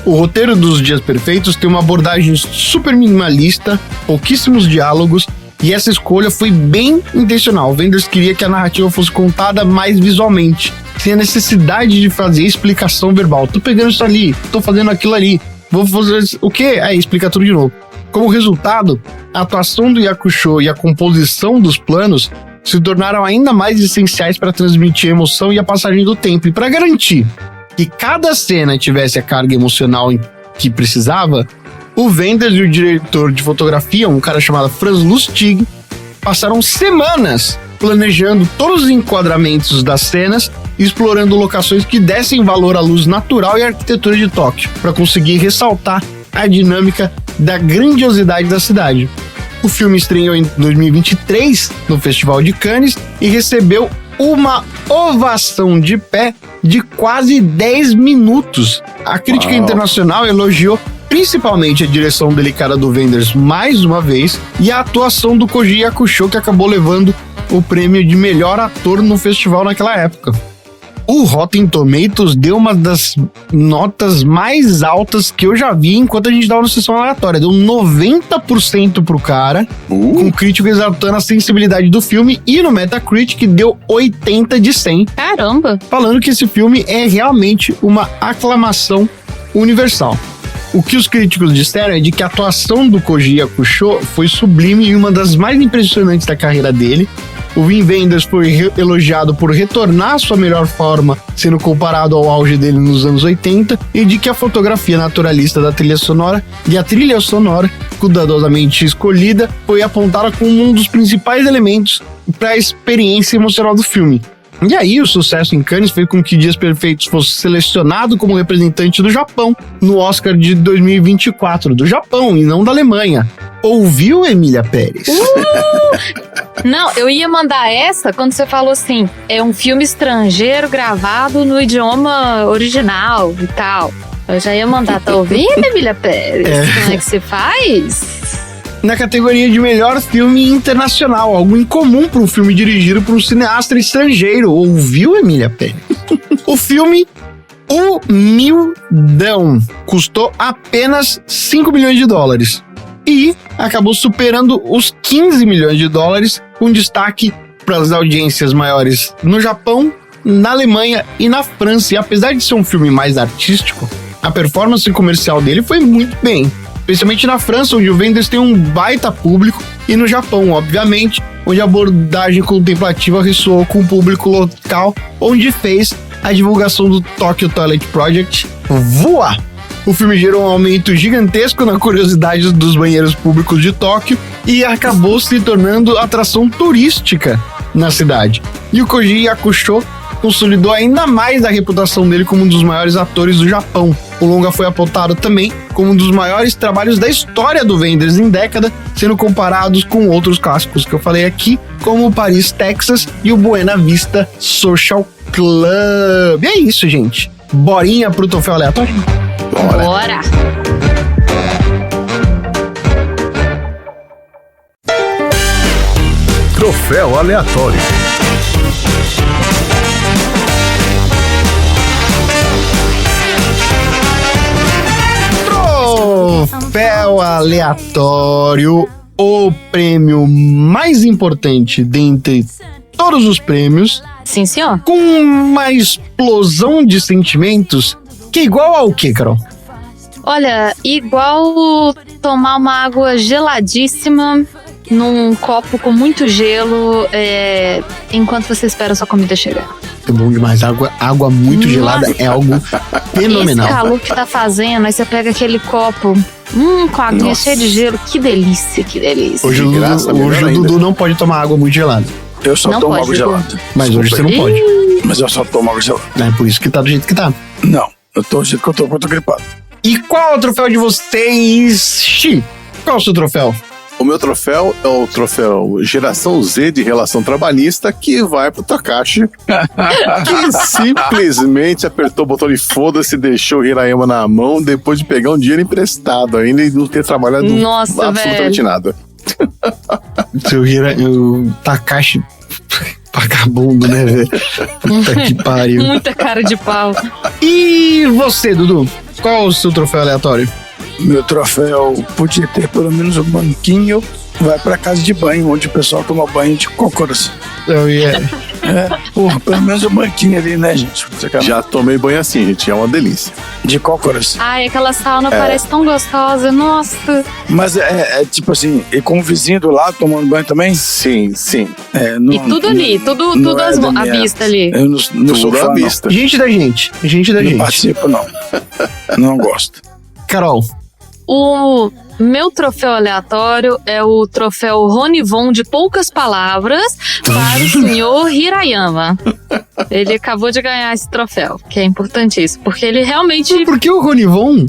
O roteiro dos Dias Perfeitos tem uma abordagem super minimalista, pouquíssimos diálogos, e essa escolha foi bem intencional. O Wenders queria que a narrativa fosse contada mais visualmente, sem a necessidade de fazer explicação verbal. Tô pegando isso ali, tô fazendo aquilo ali, vou fazer o quê? Aí explica tudo de novo. Como resultado, a atuação do Yakusho e a composição dos planos se tornaram ainda mais essenciais para transmitir a emoção e a passagem do tempo. E para garantir que cada cena tivesse a carga emocional que precisava, o Wenders e o diretor de fotografia, um cara chamado Franz Lustig, passaram semanas planejando todos os enquadramentos das cenas e explorando locações que dessem valor à luz natural e à arquitetura de Tóquio, para conseguir ressaltar a dinâmica da grandiosidade da cidade. O filme estreou em 2023 no Festival de Cannes e recebeu uma ovação de pé de quase 10 minutos. A crítica internacional elogiou principalmente a direção delicada do Wenders mais uma vez e a atuação do Koji Yakusho, que acabou levando o prêmio de melhor ator no festival naquela época. O Rotten Tomatoes deu uma das notas mais altas que eu já vi enquanto a gente estava na sessão aleatória. Deu 90% pro cara, com crítico exaltando a sensibilidade do filme, e no Metacritic deu 80 de 100. Caramba! Falando que esse filme é realmente uma aclamação universal. O que os críticos disseram é de que a atuação do Koji Yakusho foi sublime e uma das mais impressionantes da carreira dele, O Wim Wenders foi elogiado por retornar à sua melhor forma, sendo comparado ao auge dele nos anos 80, e de que a fotografia naturalista da trilha sonora e a trilha sonora, cuidadosamente escolhida, foi apontada como um dos principais elementos para a experiência emocional do filme. E aí, o sucesso em Cannes fez com que Dias Perfeitos fosse selecionado como representante do Japão no Oscar de 2024, do Japão e não da Alemanha. Ouviu, Emília Pérez? Não, eu ia mandar essa quando você falou assim, é um filme estrangeiro gravado no idioma original e tal. Eu já ia mandar, tá ouvindo, Emília Pérez? Como é que você faz? Na categoria de melhor filme internacional, algo incomum para um filme dirigido por um cineasta estrangeiro. Ouviu, Emília Pérez? O filme Humildão custou apenas 5 milhões de dólares e acabou superando os 15 milhões de dólares, com destaque para as audiências maiores no Japão, na Alemanha e na França. E apesar de ser um filme mais artístico, a performance comercial dele foi muito bem. Especialmente na França, onde o Wenders tem um baita público, e no Japão, obviamente, onde a abordagem contemplativa ressoou com o público local, onde fez a divulgação do Tokyo Toilet Project voar. O filme gerou um aumento gigantesco na curiosidade dos banheiros públicos de Tóquio e acabou se tornando atração turística na cidade. E o Koji Yakusho consolidou ainda mais a reputação dele como um dos maiores atores do Japão. O longa foi apontado também como um dos maiores trabalhos da história do Wenders em década, sendo comparados com outros clássicos que eu falei aqui, como o Paris, Texas e o Buena Vista Social Club. E é isso, gente. Borinha pro troféu aleatório? Bora! Troféu aleatório. Troféu aleatório, o prêmio mais importante dentre todos os prêmios, Sim, senhor. com uma explosão de sentimentos que é igual ao quê, Carol? Olha, igual tomar uma água geladíssima num copo com muito gelo enquanto você espera a sua comida chegar. É bom demais, água muito gelada é algo fenomenal. Esse calor que tá fazendo, aí você pega aquele copo com a aguinha cheia de gelo, que delícia, que delícia. Hoje o Dudu não pode tomar água muito gelada. Eu só Não tomo pode, água Dudu. gelada. Mas hoje você não pode. Mas eu só tomo água gelada. É por isso que tá do jeito que tá. Não, eu tô do jeito que eu tô, porque eu tô gripado. E qual é o troféu de vocês, Xi? Qual é o seu troféu? O meu troféu é o troféu Geração Z de Relação Trabalhista, que vai pro Takashi, que simplesmente apertou o botão de foda-se e deixou o Hirayama na mão depois de pegar um dinheiro emprestado ainda e não ter trabalhado Nossa, absolutamente velho. nada. O Takashi vagabundo, né, velho? Puta que pariu. Muita cara de pau. E você, Dudu? Qual é o seu troféu aleatório? Meu troféu podia ter pelo menos um banquinho. Vai pra casa de banho, onde o pessoal toma banho de cócoras. Porra, pelo menos um banquinho ali, né, gente? Já tomei banho assim, gente, é uma delícia. De cócoras. Ai, aquela sauna parece tão gostosa, nossa. Mas é tipo assim, e com o vizinho do lado tomando banho também? Sim, sim. E tudo ali, tudo não é da à minha- vista ali. Eu não sou Tudo fã, à não. vista. Gente da gente. Não participo, não. Não gosto. Carol. O meu troféu aleatório é o troféu Ronivon de poucas palavras para o senhor Hirayama. Ele acabou de ganhar esse troféu, que é importantíssimo, porque ele realmente... Por que o Ronivon?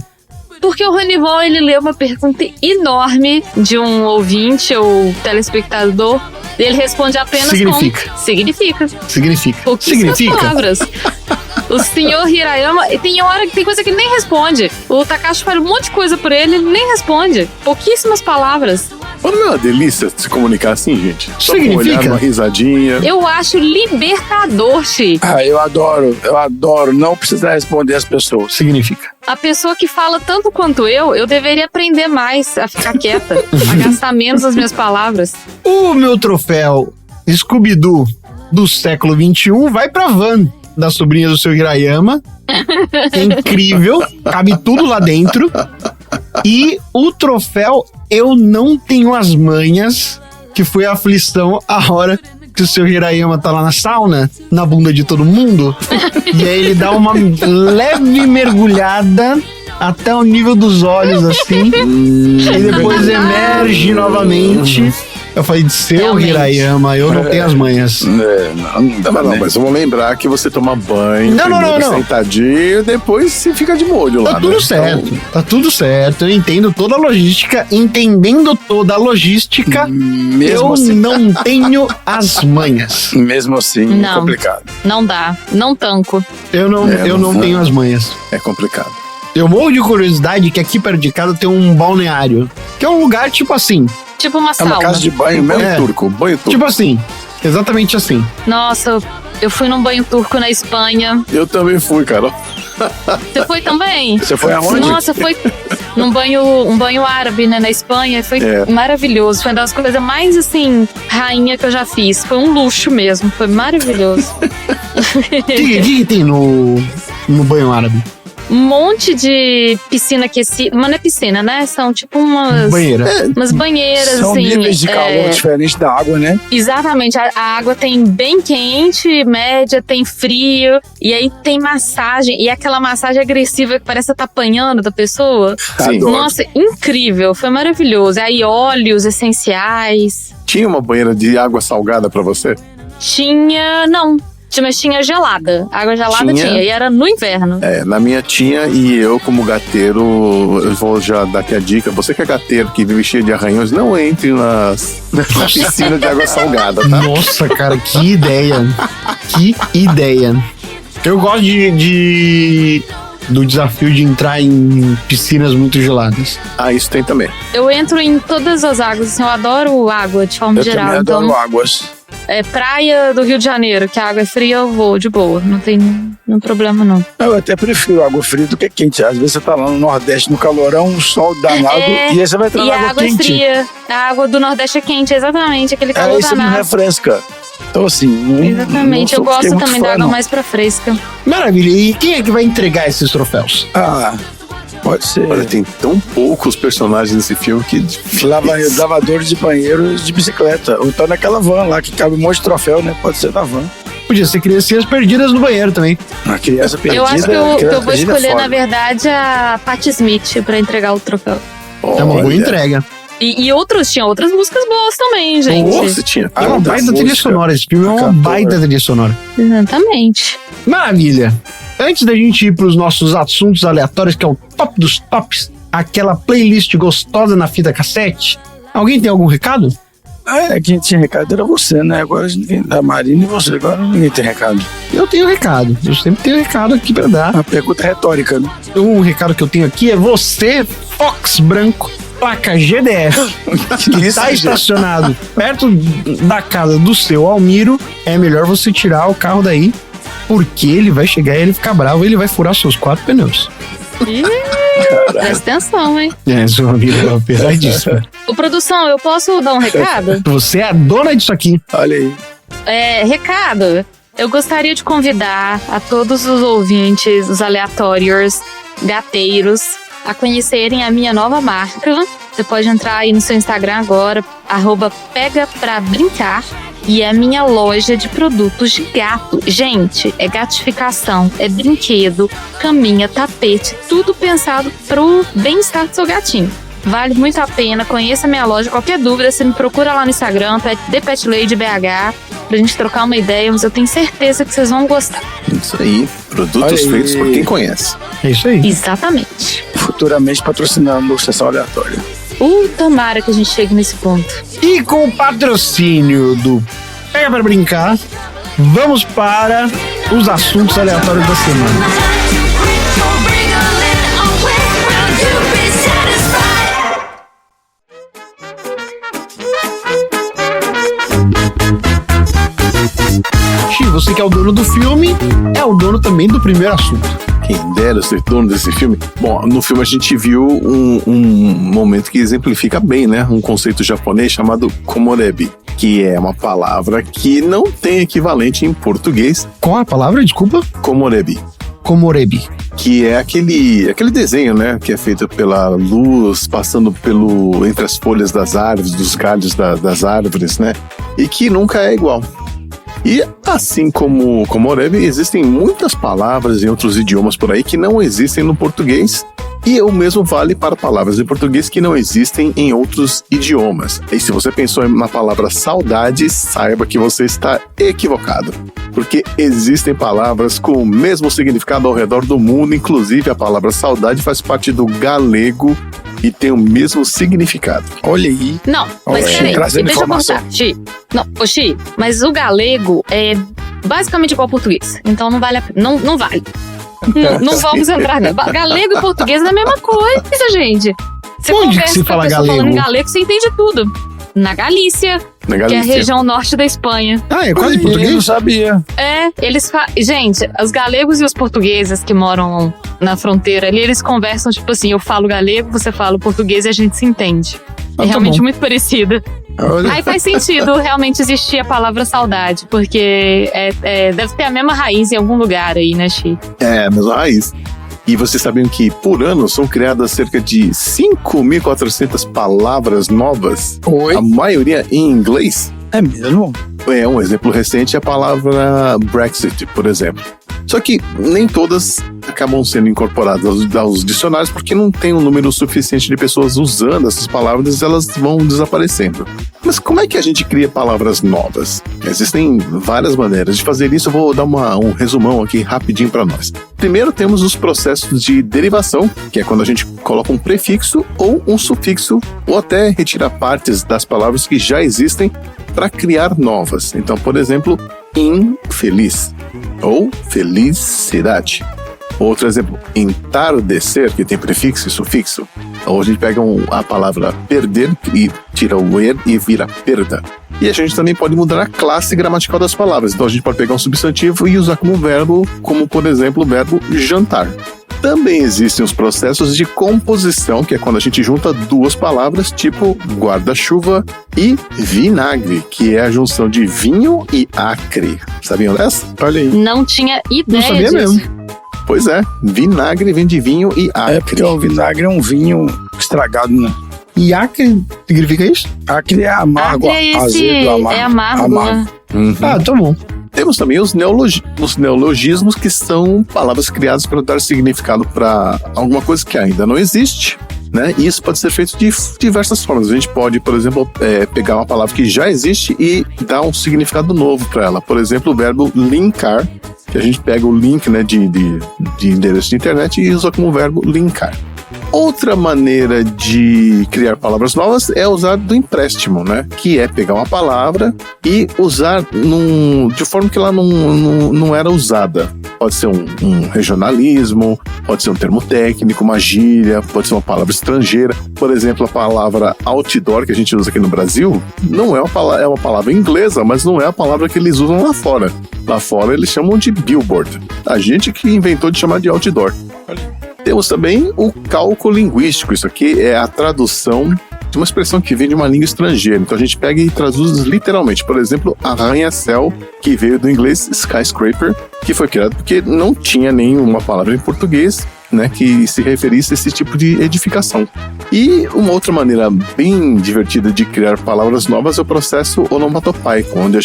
Porque o Ronivon, ele leu uma pergunta enorme de um ouvinte ou telespectador, e ele responde apenas Significa. com... Significa. Significa. Pouquíssimas Significa. palavras. O senhor Hirayama, e tem hora que tem coisa que ele nem responde. O Takashi fala um monte de coisa por ele nem responde. Pouquíssimas palavras. Mas não é uma delícia se comunicar assim, gente? Só com um Significa? olhar, uma risadinha. Eu acho libertador, Chi. Eu adoro não precisar responder as pessoas. Significa. A pessoa que fala tanto quanto eu deveria aprender mais a ficar quieta, a gastar menos as minhas palavras. O meu troféu Scooby-Doo do século XXI vai pra Van, da sobrinha do seu Hirayama. É incrível, cabe tudo lá dentro. E o troféu Eu Não Tenho as Manhas, que foi a aflição a hora que o seu Hirayama tá lá na sauna, na bunda de todo mundo, e aí ele dá uma leve mergulhada até o nível dos olhos, assim, e depois emerge novamente. Eu falei, seu Realmente. Hirayama, eu não tenho as manhas. Não dá Não, mas vamos lembrar que você toma banho, Não, primeiro não. sentadinho, depois você fica de molho lá. Tá tudo né? certo, Então, tá tudo certo. Eu entendo toda a logística, entendendo toda a logística, Mesmo eu assim. não tenho as manhas. Mesmo assim, Não. é complicado. Não dá, não tanco. Eu não tenho as manhas. é complicado. Eu morro de curiosidade que aqui perto de casa tem um balneário, que é um lugar tipo assim, Tipo uma É sauna. uma casa de banho mesmo? É. Banho turco. tipo assim, exatamente assim. Nossa, eu fui num banho turco na Espanha. Eu também fui, Carol. Você foi também? Você foi aonde? Nossa, foi um banho árabe, né, na Espanha. Foi É. maravilhoso. Foi uma das coisas mais, assim, rainha que eu já fiz. Foi um luxo mesmo. Foi maravilhoso. O que tem no banho árabe? Um monte de piscina aquecida. Mas não é piscina, né? São tipo umas Banheira. banheiras, São assim. níveis de calor diferentes da água, né? Exatamente, a água tem bem quente, média, tem frio, e aí tem massagem, e aquela massagem agressiva que parece que tá apanhando da pessoa. Sim. Adoro. Nossa, incrível, foi maravilhoso. Aí óleos essenciais, Tinha uma banheira de água salgada pra você? mas tinha gelada, água gelada Tinha? tinha, e era no inverno. É, na minha tinha, e eu, como gateiro, eu vou já dar aqui a dica. Você que é gateiro, que vive cheio de arranhões, não entre na piscina de água salgada, tá? Nossa, cara, que ideia. Que ideia. Eu gosto do desafio de entrar em piscinas muito geladas. Ah, isso tem também. Eu entro em todas as águas, assim, eu adoro água de forma Eu geral, também adoro então águas. praia do Rio de Janeiro, que a água é fria, eu vou de boa, não tem nenhum problema não. Eu até prefiro água fria do que quente. Às vezes você tá lá no Nordeste, no calorão, um sol danado, É, e aí você vai entrar E na a água água é quente. fria. A água do Nordeste é quente, exatamente. Aquele calor Aí você não danado. refresca. Então, assim, Exatamente. Eu gosto também da água mais. mais pra fresca. Maravilha. E quem é que vai entregar esses troféus? Ah, pode ser. Olha, tem tão poucos personagens nesse filme que... Lavadores de banheiros de bicicleta. Ou então naquela van lá que cabe um monte de troféu, né? Pode ser na van. Podia ser criancinhas perdidas no banheiro também. A criança perdida. Eu acho que eu criança vou perdida é escolher, foda. na verdade, a Patti Smith pra entregar o troféu. É uma boa Olha. entrega. E tinha outras músicas boas também, gente. Nossa, tinha É uma tanta baita trilha música. sonora. Esse filme é uma Cantora. baita trilha sonora. Exatamente. Maravilha. Antes da gente ir pros nossos assuntos aleatórios, que é o top dos tops, aquela playlist gostosa na fita cassete, alguém tem algum recado? Quem tinha recado era você, né? Agora ninguém, da Marina e você. Agora ninguém tem recado. Eu tenho recado. Eu sempre tenho recado aqui pra dar. Uma pergunta retórica, né? Um recado que eu tenho aqui é você, Fox Branco, placa GDF, que está estacionado perto da casa do seu Almiro, é melhor você tirar o carro daí, porque ele vai chegar e ele ficar bravo e ele vai furar seus 4 pneus. Presta atenção, hein? Seu Almiro é pesadíssimo. Ô, produção, eu posso dar um recado? Você é a dona disso aqui. Olha aí. Recado. Eu gostaria de convidar a todos os ouvintes, os aleatórios, gateiros, a conhecerem a minha nova marca. Você pode entrar aí no seu Instagram agora, @pegaprabrincar. E é a minha loja de produtos de gato. Gente, é gatificação, é brinquedo, caminha, tapete, tudo pensado pro bem-estar do seu gatinho. Vale muito a pena, conheça a minha loja. Qualquer dúvida, você me procura lá no Instagram, ThePetLadyBH, pra gente trocar uma ideia, mas eu tenho certeza que vocês vão gostar. Isso aí. Produtos Olha aí. feitos por quem conhece. É isso aí. Exatamente. Futuramente patrocinando Sessão Aleatória. Tomara que a gente chegue nesse ponto. E com o patrocínio do Pega Pra Brincar, vamos para os assuntos aleatórios da semana. Xi, você que é o dono do filme, é o dono também do primeiro assunto. Quem dera ser dono desse filme. Bom, no filme a gente viu um momento que exemplifica bem, né? Um conceito japonês chamado komorebi, que é uma palavra que não tem equivalente em português. Qual a palavra? Desculpa. Komorebi. Komorebi. Que é aquele desenho, né? Que é feito pela luz, passando entre as folhas das árvores, dos galhos das árvores, né? e que nunca é igual. E assim como Oreb, existem muitas palavras em outros idiomas por aí que não existem no português, e o mesmo vale para palavras em português que não existem em outros idiomas. E se você pensou na palavra saudade, saiba que você está equivocado, porque existem palavras com o mesmo significado ao redor do mundo, inclusive a palavra saudade faz parte do galego e tem o mesmo significado. Olha aí. Não, mas Olha, peraí, trazendo deixa eu informação. contar, Xi. Não, ô Xi, mas o galego é basicamente igual ao português, então não vale a pena. Não vale. Não vamos entrar nela. Galego e português é a mesma coisa, gente. Você Onde que conversa se com a fala pessoa galego? falando em galego, você entende tudo. Na Galícia, Na que é a Galícia. região norte da Espanha. Ah, é quase Eu não português? sabia. Eles Gente, os galegos e os portugueses que moram na fronteira ali, eles conversam tipo assim, eu falo galego, você fala português e a gente se entende. É tá realmente bom. muito parecido. Olha. Aí faz sentido realmente existir a palavra saudade, porque deve ter a mesma raiz em algum lugar aí, né, Xi? É, a mesma raiz. E vocês sabiam que por ano são criadas cerca de 5.400 palavras novas, Oi. a maioria em inglês? É mesmo? Um exemplo recente é a palavra Brexit, por exemplo. Só que nem todas acabam sendo incorporadas aos dicionários porque não tem um número suficiente de pessoas usando essas palavras e elas vão desaparecendo. Mas como é que a gente cria palavras novas? Existem várias maneiras de fazer isso, eu vou dar um resumão aqui rapidinho para nós. Primeiro temos os processos de derivação, que é quando a gente coloca um prefixo ou um sufixo, ou até retira partes das palavras que já existem para criar novas. Então, por exemplo, infeliz ou felicidade. Outro exemplo, entardecer, que tem prefixo e sufixo. Ou a gente pega a palavra perder e tira o er e vira perda. E a gente também pode mudar a classe gramatical das palavras. Então a gente pode pegar um substantivo e usar como verbo, como por exemplo o verbo jantar. Também existem os processos de composição, que é quando a gente junta duas palavras, tipo guarda-chuva e vinagre, que é a junção de vinho e acre. Sabiam dessa? Olha aí. Não tinha ideia Não sabia disso. mesmo. Pois é, vinagre vem de vinho e acre. É porque o vinagre é um vinho estragado, né? E acre significa isso? Acre é amargo, Acre é azedo, amargo. é amargo, né? Uhum. Ah, tá bom. Temos também os neologismos, que são palavras criadas para dar significado para alguma coisa que ainda não existe, né? E isso pode ser feito de diversas formas. A gente pode, por exemplo, pegar uma palavra que já existe e dar um significado novo para ela. Por exemplo, o verbo linkar, que a gente pega o link, né, de endereço de internet e usa como verbo linkar. Outra maneira de criar palavras novas é usar do empréstimo, né? Que é pegar uma palavra e usar de forma que ela não era usada. Pode ser um regionalismo, pode ser um termo técnico, uma gíria, pode ser uma palavra estrangeira. Por exemplo, a palavra outdoor que a gente usa aqui no Brasil não é uma palavra inglesa, mas não é a palavra que eles usam lá fora. Lá fora eles chamam de billboard. A gente que inventou de chamar de outdoor. Temos também o cálculo linguístico. Isso aqui é a tradução de uma expressão que vem de uma língua estrangeira. Então a gente pega e traduz literalmente. Por exemplo, arranha-céu, que veio do inglês skyscraper, que foi criado porque não tinha nenhuma palavra em português, né, que se referisse a esse tipo de edificação. E uma outra maneira bem divertida de criar palavras novas é o processo onomatopaico, onde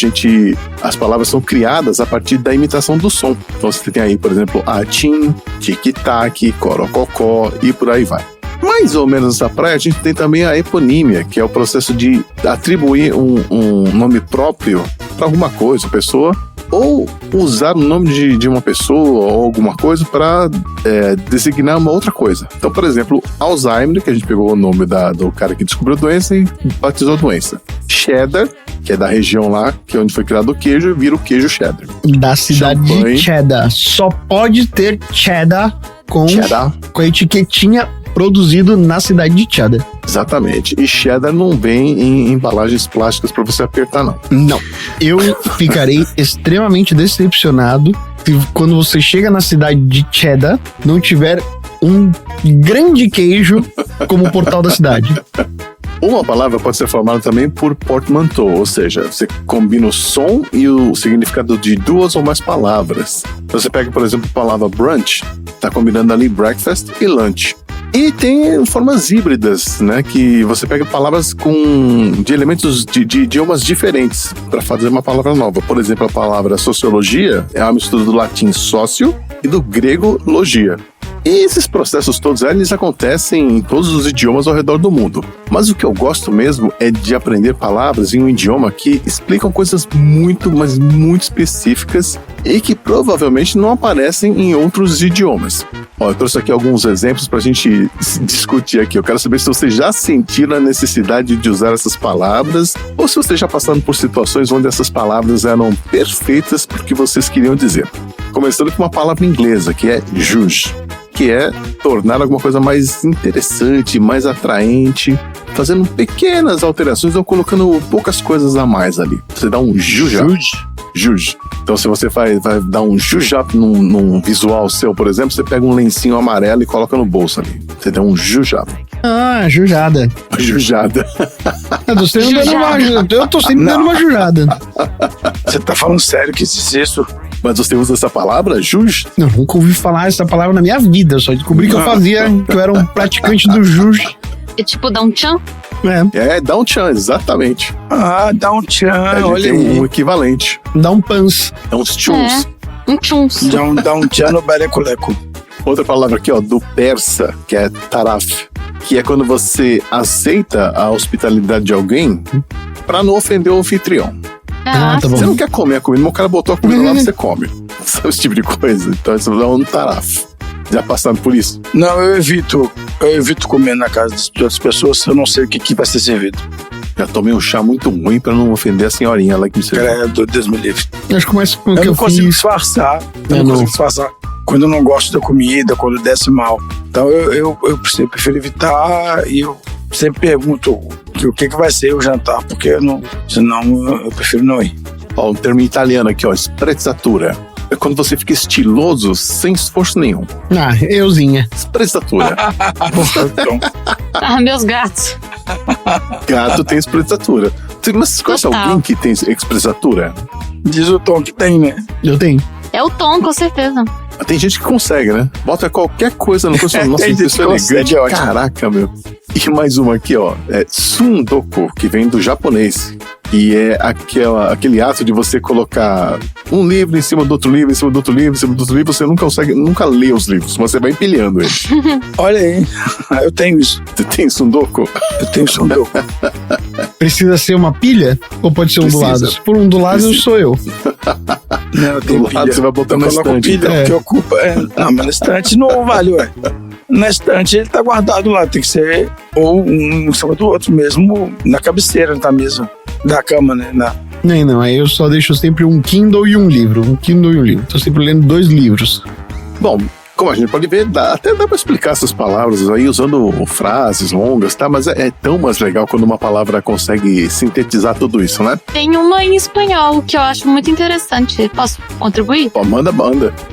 as palavras são criadas a partir da imitação do som. Então você tem aí, por exemplo, atim, tic-tac, corococó e por aí vai. Mais ou menos nessa praia, a gente tem também a eponímia, que é o processo de atribuir um nome próprio para alguma coisa, pessoa, ou usar o nome de uma pessoa ou alguma coisa para designar uma outra coisa. Então, por exemplo, Alzheimer, que a gente pegou o nome do cara que descobriu a doença e batizou a doença. Cheddar, que é da região lá, que é onde foi criado o queijo, vira o queijo cheddar. Da cidade Champanhe. de Cheddar. Só pode ter cheddar com a etiquetinha produzido na cidade de Cheddar. Exatamente. E cheddar não vem em embalagens plásticas para você apertar, não. Não. Eu ficarei extremamente decepcionado se quando você chega na cidade de Cheddar não tiver um grande queijo como portal da cidade. Uma palavra pode ser formada também por portmanteau, ou seja, você combina o som e o significado de duas ou mais palavras. Você pega, por exemplo, a palavra brunch, está combinando ali breakfast e lunch. E tem formas híbridas, né? Que você pega palavras de elementos de idiomas diferentes para fazer uma palavra nova. Por exemplo, a palavra sociologia é uma mistura do latim sócio e do grego logia. E esses processos todos, eles acontecem em todos os idiomas ao redor do mundo. Mas o que eu gosto mesmo é de aprender palavras em um idioma que explicam coisas muito, mas muito específicas e que provavelmente não aparecem em outros idiomas. Ó, eu trouxe aqui alguns exemplos pra gente discutir aqui. Eu quero saber se vocês já sentiram a necessidade de usar essês palavras ou se vocês já passaram por situações onde essas palavras eram perfeitas pro que vocês queriam dizer. Começando com uma palavra inglesa, que é judge, que é tornar alguma coisa mais interessante, mais atraente, fazendo pequenas alterações ou colocando poucas coisas a mais ali. Você dá um juge. Então, se você vai dar um juge up num visual seu, por exemplo, você pega um lencinho amarelo e coloca no bolso ali. Você dá um juge up. Ah, jujada. Jujada. Eu tô sempre dando uma jujada. Você tá falando sério que existe isso? Mas você usa essa palavra, juge? Eu nunca ouvi falar essa palavra na minha vida. Eu só descobri que eu era um praticante do juge. É tipo dar um tchan? É, dá um tchan, exatamente. Ah, dá um tchan, olha tem aí. um equivalente. Dá um pans. É uns tchuns. Um tchuns. Dá um tchan no bereculeco. Outra palavra aqui, ó, do persa, que é taraf, que é quando você aceita a hospitalidade de alguém pra não ofender o anfitrião. Ah, tá bom. Você não quer comer a comida, mas o cara botou a comida lá, você come. Sabe esse tipo de coisa? Então você dá um taraf. Já passaram por isso? Não, eu evito comer na casa de outras pessoas se eu não sei o que vai ser servido. Já tomei um chá muito ruim pra não ofender a senhorinha lá que me serviu. Credo, Deus me livre. Acho que mais Eu não consigo disfarçar. Quando eu não gosto da comida, quando desce mal. Então eu prefiro evitar e eu sempre pergunto o que vai ser o jantar, porque senão eu prefiro não ir. Ó, um termo italiano aqui, ó, sprezzatura. É quando você fica estiloso sem esforço nenhum. Ah, euzinha. Sprezzatura. Então, Ah, meus gatos. Gato tem sprezzatura. Mas você conhece Total. alguém que tem sprezzatura? diz o Tom que tem, né? Eu tenho. É o tom, com certeza. Tem gente que consegue, né? Bota qualquer coisa no curso. Nossa, Tem gente isso que é consegue, elegante. é ótimo. Caraca, meu. E mais uma aqui, ó. É sundoku, que vem do japonês. E é aquele ato de você colocar um livro em cima do outro livro, em cima do outro livro, em cima do outro livro. Você nunca lê os livros, mas você vai empilhando eles. Olha aí, eu tenho isso. Você tem sundoku? Eu tenho sundoku. Precisa ser uma pilha? Ou pode ser um do Precisa. lado? Se for um do lado, Precisa. sou eu. Não, eu tenho Do lado pilha. você vai botar Eu na coloco estante. pilha, É. que ocupa. Não, mas na estante não vale, ué. Na estante ele tá guardado lá, tem que ser ou um em cima do outro mesmo, na cabeceira da mesa, da cama, né? Não, aí eu só deixo sempre um Kindle e um livro. Um Kindle e um livro. Tô sempre lendo 2 livros. Bom, como a gente pode ver, até dá pra explicar essas palavras aí usando frases longas, tá? Mas é tão mais legal quando uma palavra consegue sintetizar tudo isso, né? Tem uma em espanhol que eu acho muito interessante. Posso contribuir? Pô, manda.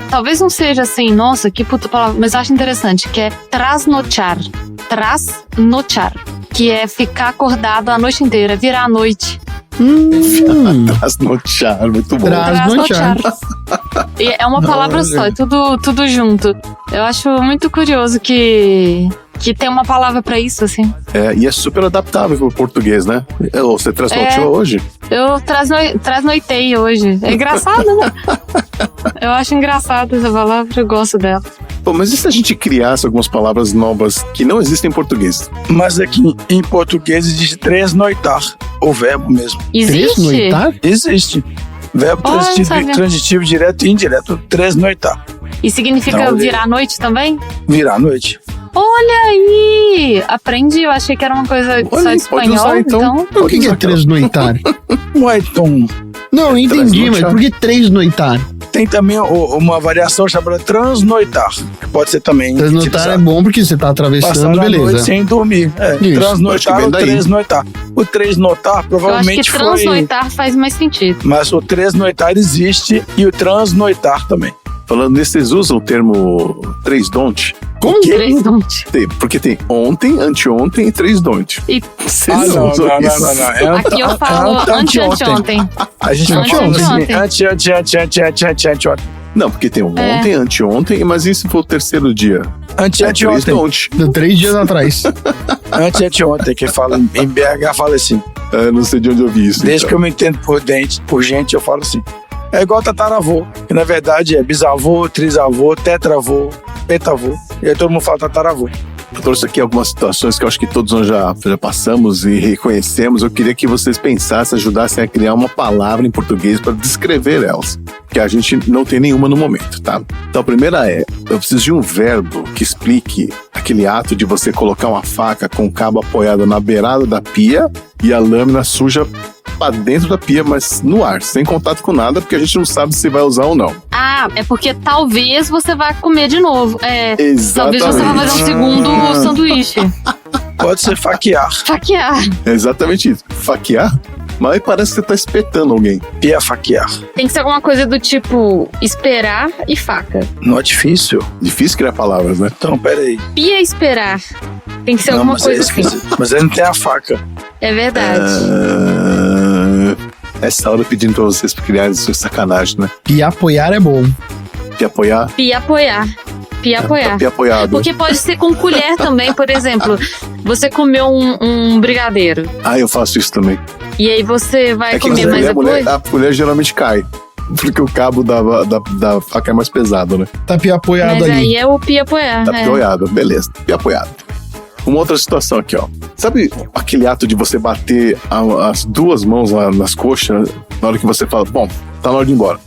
Talvez não seja assim, nossa, que puta palavra, mas eu acho interessante, que é trasnochar. Trasnochar. Que é ficar acordado a noite inteira, virar a noite. Trasnochar, muito bom. Trasnochar. E é uma palavra só, é tudo junto. Eu acho muito curioso que tem uma palavra pra isso, assim. E é super adaptável pro português, né? Você trasnochou hoje? Eu trasnoitei hoje. É engraçado, né? Eu acho engraçado essa palavra, eu gosto dela. Pô, mas e se a gente criasse algumas palavras novas que não existem em português? Mas aqui em português existe tresnoitar, o verbo mesmo. Existe? Tresnoitar? Existe. Verbo Oh, não sabia. transitivo direto e indireto, tresnoitar. E significa Não, virar a noite também? Virar à noite. Olha aí! Aprendi, eu achei que era uma coisa só Olha aí, de pode espanhol, usar, então. Por que é tresnoitar? Ué, Tom, Não, eu entendi, mas Tresnoitar. por que tresnoitar? tem também uma variação chamada transnoitar, que pode ser também Transnoitar é utilizado. bom porque você tá atravessando, Passar a noite beleza. sem dormir. Isso, Transnoitar acho que vem ou daí. tresnoitar. O tresnoitar Eu acho que provavelmente foi... transnoitar faz mais sentido. Mas o tresnoitar existe e o transnoitar também. Falando nisso, vocês usam o termo tresdonte? Como? Tresdonte. Porque tem ontem, anteontem e tresdonte. E Vocês não, usam não, isso? não. É aqui eu falo anteontem. A gente vai falando assim, Anteontem. anteontem. Não, porque tem um É. ontem, anteontem, mas e se for o terceiro dia? Anteontem. De 3 dias atrás. Anteontem, que fala em BH, fala assim. Eu não sei de onde eu vi isso. Desde que eu me entendo por gente, eu falo assim. É igual tataravô, que na verdade é bisavô, trisavô, tetravô, petavô. E aí todo mundo fala tataravô. Eu trouxe aqui algumas situações que eu acho que todos nós já passamos e reconhecemos. Eu queria que vocês pensassem, ajudassem a criar uma palavra em português para descrever elas, que a gente não tem nenhuma no momento, tá? Então a primeira é, eu preciso de um verbo que explique aquele ato de você colocar uma faca com o cabo apoiado na beirada da pia e a lâmina suja para dentro da pia, mas no ar, sem contato com nada, porque a gente não sabe se vai usar ou não. Ah, é porque talvez você vai comer de novo. Exatamente. Talvez você vai fazer um segundo sanduíche. Pode ser faquear. Faquear. É exatamente isso. Faquear? Mas aí parece que você tá espetando alguém. Pia faquear. Tem que ser alguma coisa do tipo esperar e faca. Não é difícil? Difícil criar palavras, né? Então, peraí. Pia esperar. Tem que ser Não, alguma mas coisa assim. Mas ele não tem a faca. É verdade. Essa hora pedindo pra vocês criarem isso é sacanagem, né? E apoiar é bom. Pia apoiar? Pia apoiar. Pia apoiar. Pia apoiado. Porque pode ser com colher também, por exemplo. Você comeu um brigadeiro. Ah, eu faço isso também. E aí você vai comer mais depois? A colher geralmente cai. Porque o cabo da faca é mais pesado, né? Tá pia apoiado Mas ali. aí é o pia apoiar. Tá apoiado, beleza. Pia apoiado. Uma outra situação aqui, ó. Sabe aquele ato de você bater as duas mãos lá nas coxas na hora que você fala, bom, tá na hora de ir embora.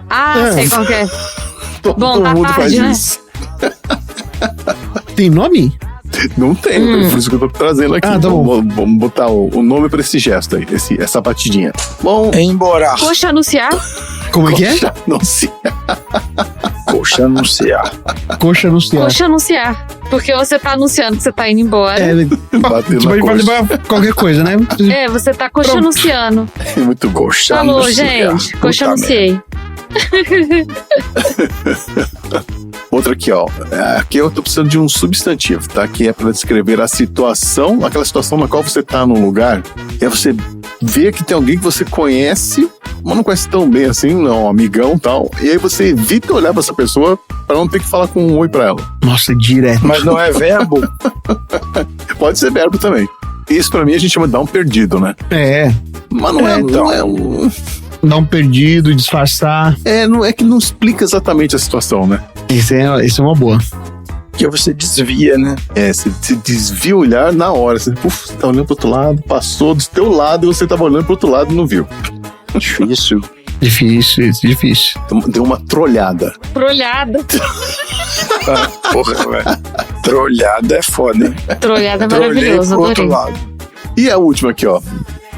Ah, sei qual que é. Todo tá mundo tarde, faz né? isso. Tem nome? Não tem, por isso que eu tô trazendo aqui. Ah, tá bom. Vamos botar o nome pra esse gesto aí, essa batidinha. Bom, Emborar. Coxa anunciar. Como é que é? coxa, não sei. Coxa anunciar. Coxa anunciar. Coxa anunciar. Porque você tá anunciando que você tá indo embora. Bateu Você na pode coxa. levar qualquer coisa, né? Você tá coxa Pronto. anunciando. Muito bom. Coxa Falou, anunciar. gente. Coxa Puta anunciei. Outra aqui, ó. Aqui eu tô precisando de um substantivo, tá? Que é pra descrever a situação, aquela situação na qual você tá num lugar, e aí você vê que tem alguém que você conhece, mas não conhece tão bem assim, não, um amigão e tal, e aí você evita olhar pra essa pessoa pra não ter que falar com um oi pra ela. Nossa, direto. Mas não é verbo? Pode ser verbo também. Isso pra mim a gente chama de dar um perdido, né? É. Mas não é, então. não é um... Dar um perdido, disfarçar. Não é que não explica exatamente a situação, né? Isso é uma boa. Que você desvia, né? Você desvia o olhar na hora. Você tá olhando pro outro lado, passou do teu lado e você tava olhando pro outro lado e não viu. Difícil. Difícil. Então, deu uma trolhada. Trolhada. Porra, velho. Trolhada é foda, hein? Trolhada é Trolhei maravilhoso, pro outro adorei. lado. E a última aqui, ó.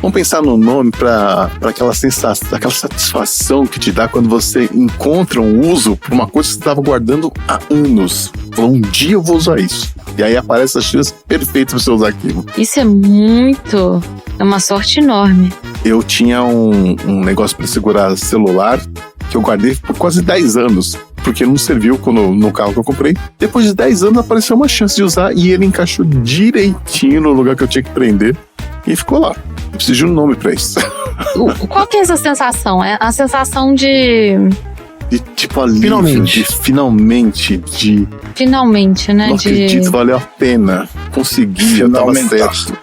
Vamos pensar no nome pra aquela sensação, aquela satisfação que te dá quando você encontra um uso pra uma coisa que você estava guardando há anos. Falou, um dia eu vou usar isso. E aí aparece as chances perfeitas pra você usar aquilo. Isso é muito... É uma sorte enorme. Eu tinha um negócio pra segurar celular que eu guardei por quase 10 anos. Porque não serviu no carro que eu comprei. Depois de 10 anos apareceu uma chance de usar e ele encaixou direitinho no lugar que eu tinha que prender. E ficou lá. Eu preciso de um nome pra isso. Qual que é essa sensação? É a sensação de... De tipo alívio, Finalmente. Finalmente, né? Não acredito, valeu a pena. Consegui, eu tava Finalmente. certo.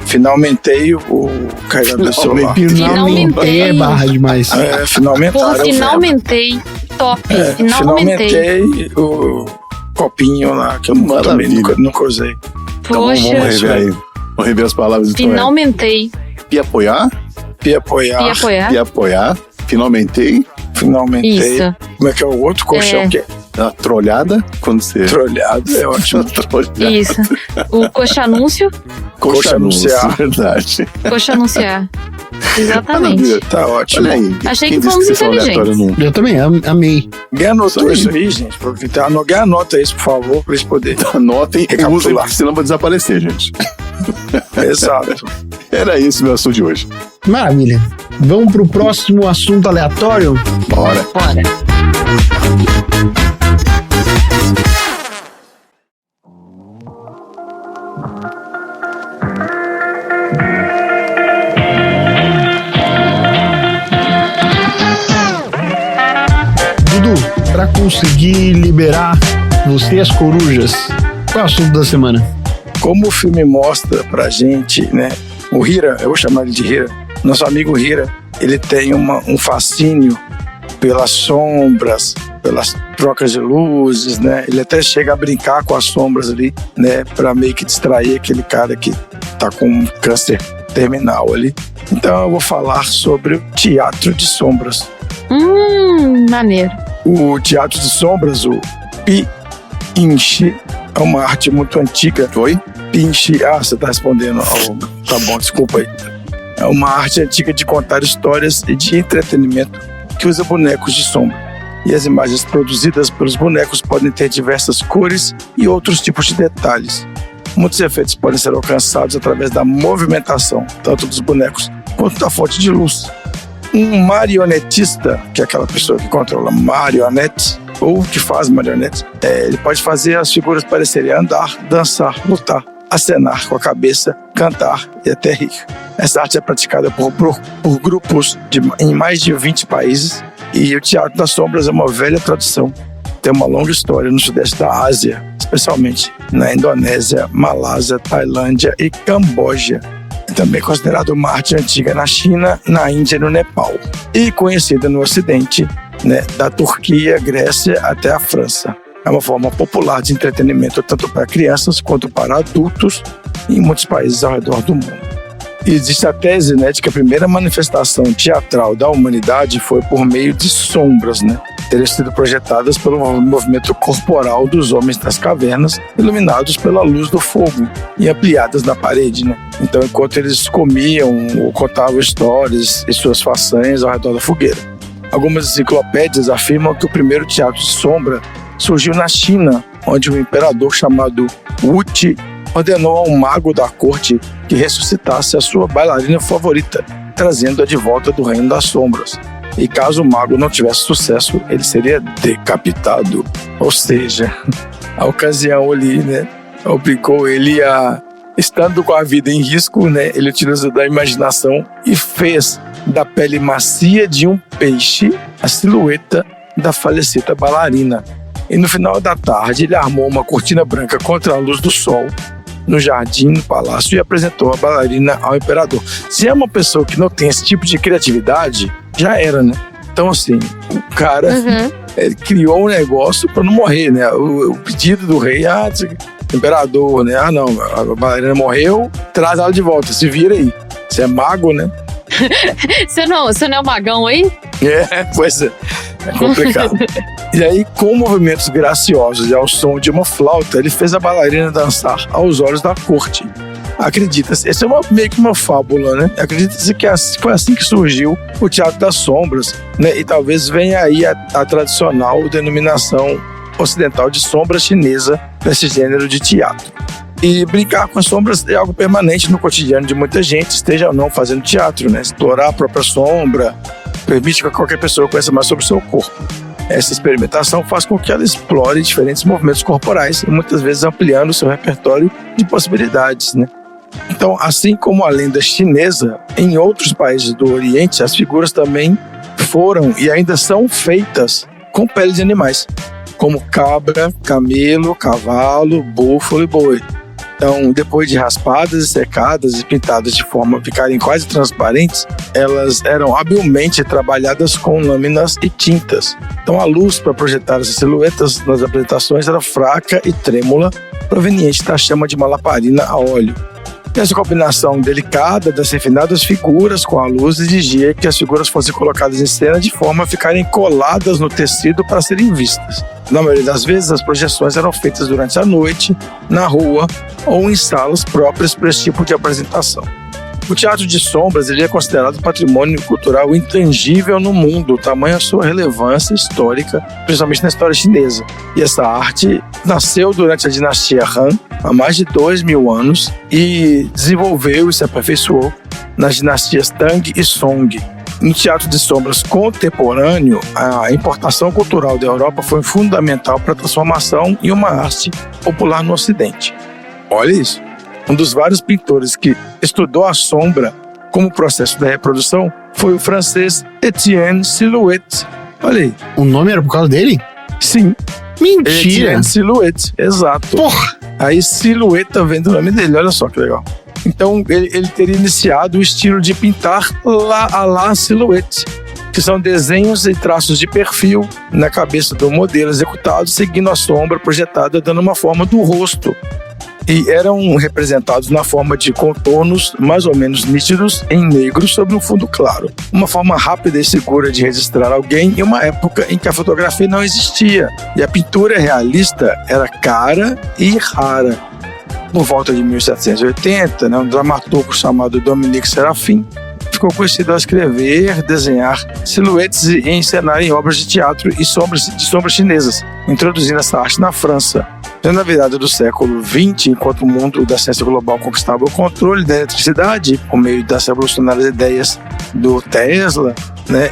Finalmente o carregador do celular. Finalmente é barra demais. Finalmente. Porra, finalmente. Top. Finalmente. Finalmente o copinho lá que eu também nunca usei. Então vamos Poxa. rever aí. Vamos rever as palavras. Então Finalmente. Pia apoiar, Pia apoiar. E apoiar. pia apoiar, finalmente. Finalmente. Isso. Como é que é o outro colchão É. que é A trolhada, quando você... trolhado? É ótimo. Trolhada. Isso. O coxa anúncio. Coxa anunciar. Verdade. Coxa anunciar. Exatamente. Maravilha. Tá ótimo. Olha aí. Achei Quem que disse fomos vocês são inteligentes. aleatórios num- Eu também amei. Alguém anotou Isso isso aí. aí, gente? Aproveitar. Alguém anota isso, por favor, pra eles poderem. Anotem e Recapitular. usem, porque senão vai desaparecer, gente. Exato. Era esse o meu assunto de hoje. Maravilha. Vamos pro próximo assunto aleatório? Bora. Bora. Dudu, pra conseguir liberar você e as corujas. Qual é o assunto da semana? Como o filme mostra pra gente, né? O Hira, eu vou chamar ele de Hira, nosso amigo Hira, ele tem um fascínio pelas sombras, pelas trocas de luzes, né? Ele até chega a brincar com as sombras ali, né? Pra meio que distrair aquele cara que tá com um câncer terminal ali. Então eu vou falar sobre o teatro de sombras. Maneiro. O teatro de sombras, o Pinche, é uma arte muito antiga. Oi? Pinche, você tá respondendo. Tá bom, desculpa aí. É uma arte antiga de contar histórias e de entretenimento que usa bonecos de sombra. E as imagens produzidas pelos bonecos podem ter diversas cores e outros tipos de detalhes. Muitos efeitos podem ser alcançados através da movimentação, tanto dos bonecos quanto da fonte de luz. Um marionetista, que é aquela pessoa que controla marionetes, ou que faz marionetes, ele pode fazer as figuras parecerem andar, dançar, lutar, acenar com a cabeça, cantar e até rir. Essa arte é praticada por grupos em mais de 20 países, e o teatro das sombras é uma velha tradição. Tem uma longa história no sudeste da Ásia, especialmente na Indonésia, Malásia, Tailândia e Camboja. Também considerado uma arte antiga na China, na Índia e no Nepal. E conhecida no Ocidente, né, da Turquia, Grécia até a França. É uma forma popular de entretenimento tanto para crianças quanto para adultos em muitos países ao redor do mundo. E existe a tese, né, de que a primeira manifestação teatral da humanidade foi por meio de sombras, né? Teriam sido projetadas pelo movimento corporal dos homens das cavernas, iluminados pela luz do fogo e ampliadas na parede, né? Então, enquanto eles comiam ou contavam histórias e suas façanhas ao redor da fogueira. Algumas enciclopédias afirmam que o primeiro teatro de sombra surgiu na China, onde um imperador chamado Wu Ti ordenou a um mago da corte que ressuscitasse a sua bailarina favorita, trazendo-a de volta do reino das sombras. E caso o mago não tivesse sucesso, ele seria decapitado. Ou seja, a ocasião ali, né, obrigou ele a, estando com a vida em risco, né, ele utilizou da imaginação e fez da pele macia de um peixe a silhueta da falecida bailarina. E no final da tarde, ele armou uma cortina branca contra a luz do sol no jardim do palácio e apresentou a bailarina ao imperador. Se é uma pessoa que não tem esse tipo de criatividade, já era, né? Então, assim, o cara ele criou um negócio para não morrer, né? O pedido do rei, imperador, né? Não, a bailarina morreu, traz ela de volta, se vira aí. Você é mago, né? Você não é o magão aí? Pois é. É complicado. E aí, com movimentos graciosos e ao som de uma flauta, ele fez a bailarina dançar aos olhos da corte. Acredita-se, essa é meio que uma fábula, né? Acredita-se que foi assim que surgiu o Teatro das Sombras, né? E talvez venha aí a tradicional denominação ocidental de sombra chinesa desse gênero de teatro. E brincar com as sombras é algo permanente no cotidiano de muita gente, esteja ou não fazendo teatro, né? Explorar a própria sombra permite que qualquer pessoa conheça mais sobre o seu corpo. Essa experimentação faz com que ela explore diferentes movimentos corporais e muitas vezes ampliando o seu repertório de possibilidades, né? Então, assim como a lenda chinesa, em outros países do Oriente, as figuras também foram e ainda são feitas com pele de animais, como cabra, camelo, cavalo, búfalo e boi. Então, depois de raspadas e secadas e pintadas de forma a ficarem quase transparentes, elas eram habilmente trabalhadas com lâminas e tintas. Então, a luz para projetar essas silhuetas nas apresentações era fraca e trêmula, proveniente da chama de uma lamparina a óleo. E essa combinação delicada das refinadas figuras com a luz exigia que as figuras fossem colocadas em cena de forma a ficarem coladas no tecido para serem vistas. Na maioria das vezes, as projeções eram feitas durante a noite, na rua ou em salas próprias para esse tipo de apresentação. O teatro de sombras ele é considerado patrimônio cultural intangível no mundo, tamanha a sua relevância histórica, principalmente na história chinesa. E essa arte nasceu durante a dinastia Han, há mais de 2.000 anos, e desenvolveu e se aperfeiçoou nas dinastias Tang e Song. No teatro de sombras contemporâneo, a importação cultural da Europa foi fundamental para a transformação em uma arte popular no Ocidente. Olha isso! Um dos vários pintores que estudou a sombra como processo da reprodução foi o francês Etienne Silhouette. Olha aí. O nome era por causa dele? Sim. Ele Mentira! tinha Silhouette, exato. Porra! Aí Silhouette vem do nome dele, olha só que legal. Então ele teria iniciado o estilo de pintar a la Silhouette, que são desenhos e traços de perfil na cabeça do modelo executado, seguindo a sombra projetada, dando uma forma do rosto. E eram representados na forma de contornos mais ou menos nítidos em negro sobre um fundo claro. Uma forma rápida e segura de registrar alguém em uma época em que a fotografia não existia e a pintura realista era cara e rara. Por volta de 1780, um dramaturgo chamado Dominique Serafin ficou conhecido ao escrever, desenhar silhuetes e encenar em obras de teatro e sombras chinesas, introduzindo essa arte na França. Na virada do século XX, enquanto o mundo da ciência global conquistava o controle da eletricidade por meio das revolucionárias ideias do Tesla,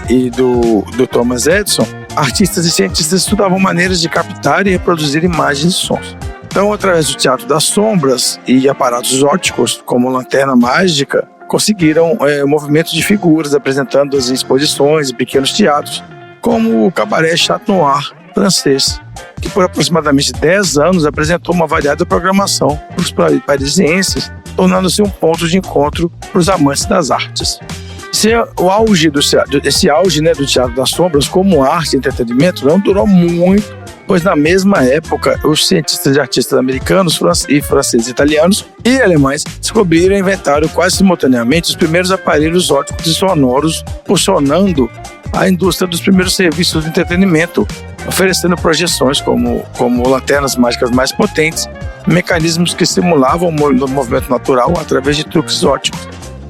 e do Thomas Edison, artistas e cientistas estudavam maneiras de captar e reproduzir imagens e sons. Então, através do teatro das sombras e aparatos ópticos, como lanterna mágica, conseguiram movimentos de figuras apresentando-as em exposições e pequenos teatros, como o Cabaret Chat Noir francês, que por aproximadamente 10 anos apresentou uma variada programação para os parisienses, tornando-se um ponto de encontro para os amantes das artes. Esse auge do Teatro das Sombras como arte e entretenimento não durou muito, pois na mesma época os cientistas e artistas americanos, franceses, italianos e alemães descobriram e inventaram quase simultaneamente os primeiros aparelhos ópticos e sonoros, impulsionando a indústria dos primeiros serviços de entretenimento, oferecendo projeções como lanternas mágicas mais potentes, mecanismos que simulavam o movimento natural através de truques ópticos,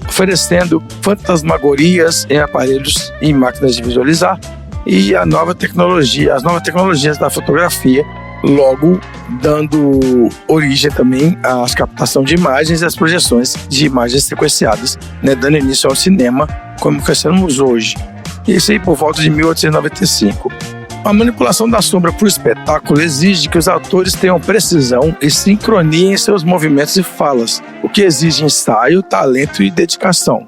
oferecendo fantasmagorias em aparelhos e máquinas de visualizar, e as novas tecnologias da fotografia, logo dando origem também à captação de imagens e às projeções de imagens sequenciadas, dando início ao cinema como conhecemos hoje. Isso aí por volta de 1895. A manipulação da sombra para o espetáculo exige que os atores tenham precisão e sincronia em seus movimentos e falas, o que exige ensaio, talento e dedicação.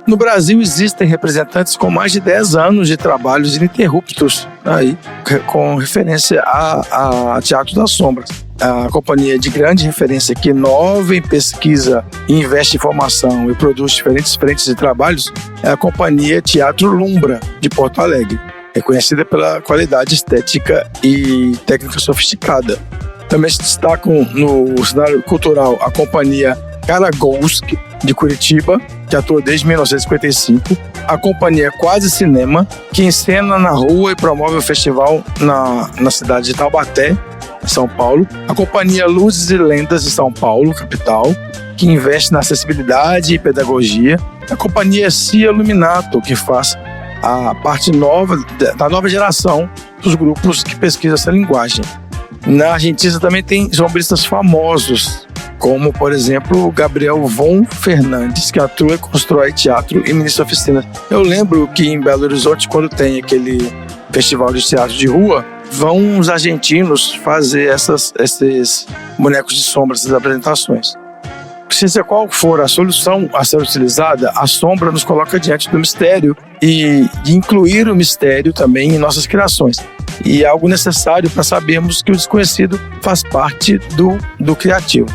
No Brasil existem representantes com mais de 10 anos de trabalhos ininterruptos aí, com referência a Teatro das Sombras. A companhia de grande referência que inova em pesquisa, investe em formação e produz diferentes frentes de trabalhos é a companhia Teatro Lumbra, de Porto Alegre, reconhecida pela qualidade estética e técnica sofisticada. Também se destacam no cenário cultural a companhia Karagolsk, de Curitiba, que atua desde 1955, a companhia Quase Cinema, que encena na rua e promove o festival na cidade de Taubaté, em São Paulo, a companhia Luzes e Lendas de São Paulo, capital, que investe na acessibilidade e pedagogia, a companhia Cia Luminato, que faz a parte da nova geração dos grupos que pesquisam essa linguagem. Na Argentina também tem sombristas famosos, como, por exemplo, Gabriel Von Fernandes, que atua e constrói teatro e ministra oficinas. Eu lembro que em Belo Horizonte, quando tem aquele festival de teatro de rua, vão os argentinos fazer esses bonecos de sombra, essas apresentações. Seja qual for a solução a ser utilizada, a sombra nos coloca diante do mistério e de incluir o mistério também em nossas criações. E é algo necessário para sabermos que o desconhecido faz parte do criativo.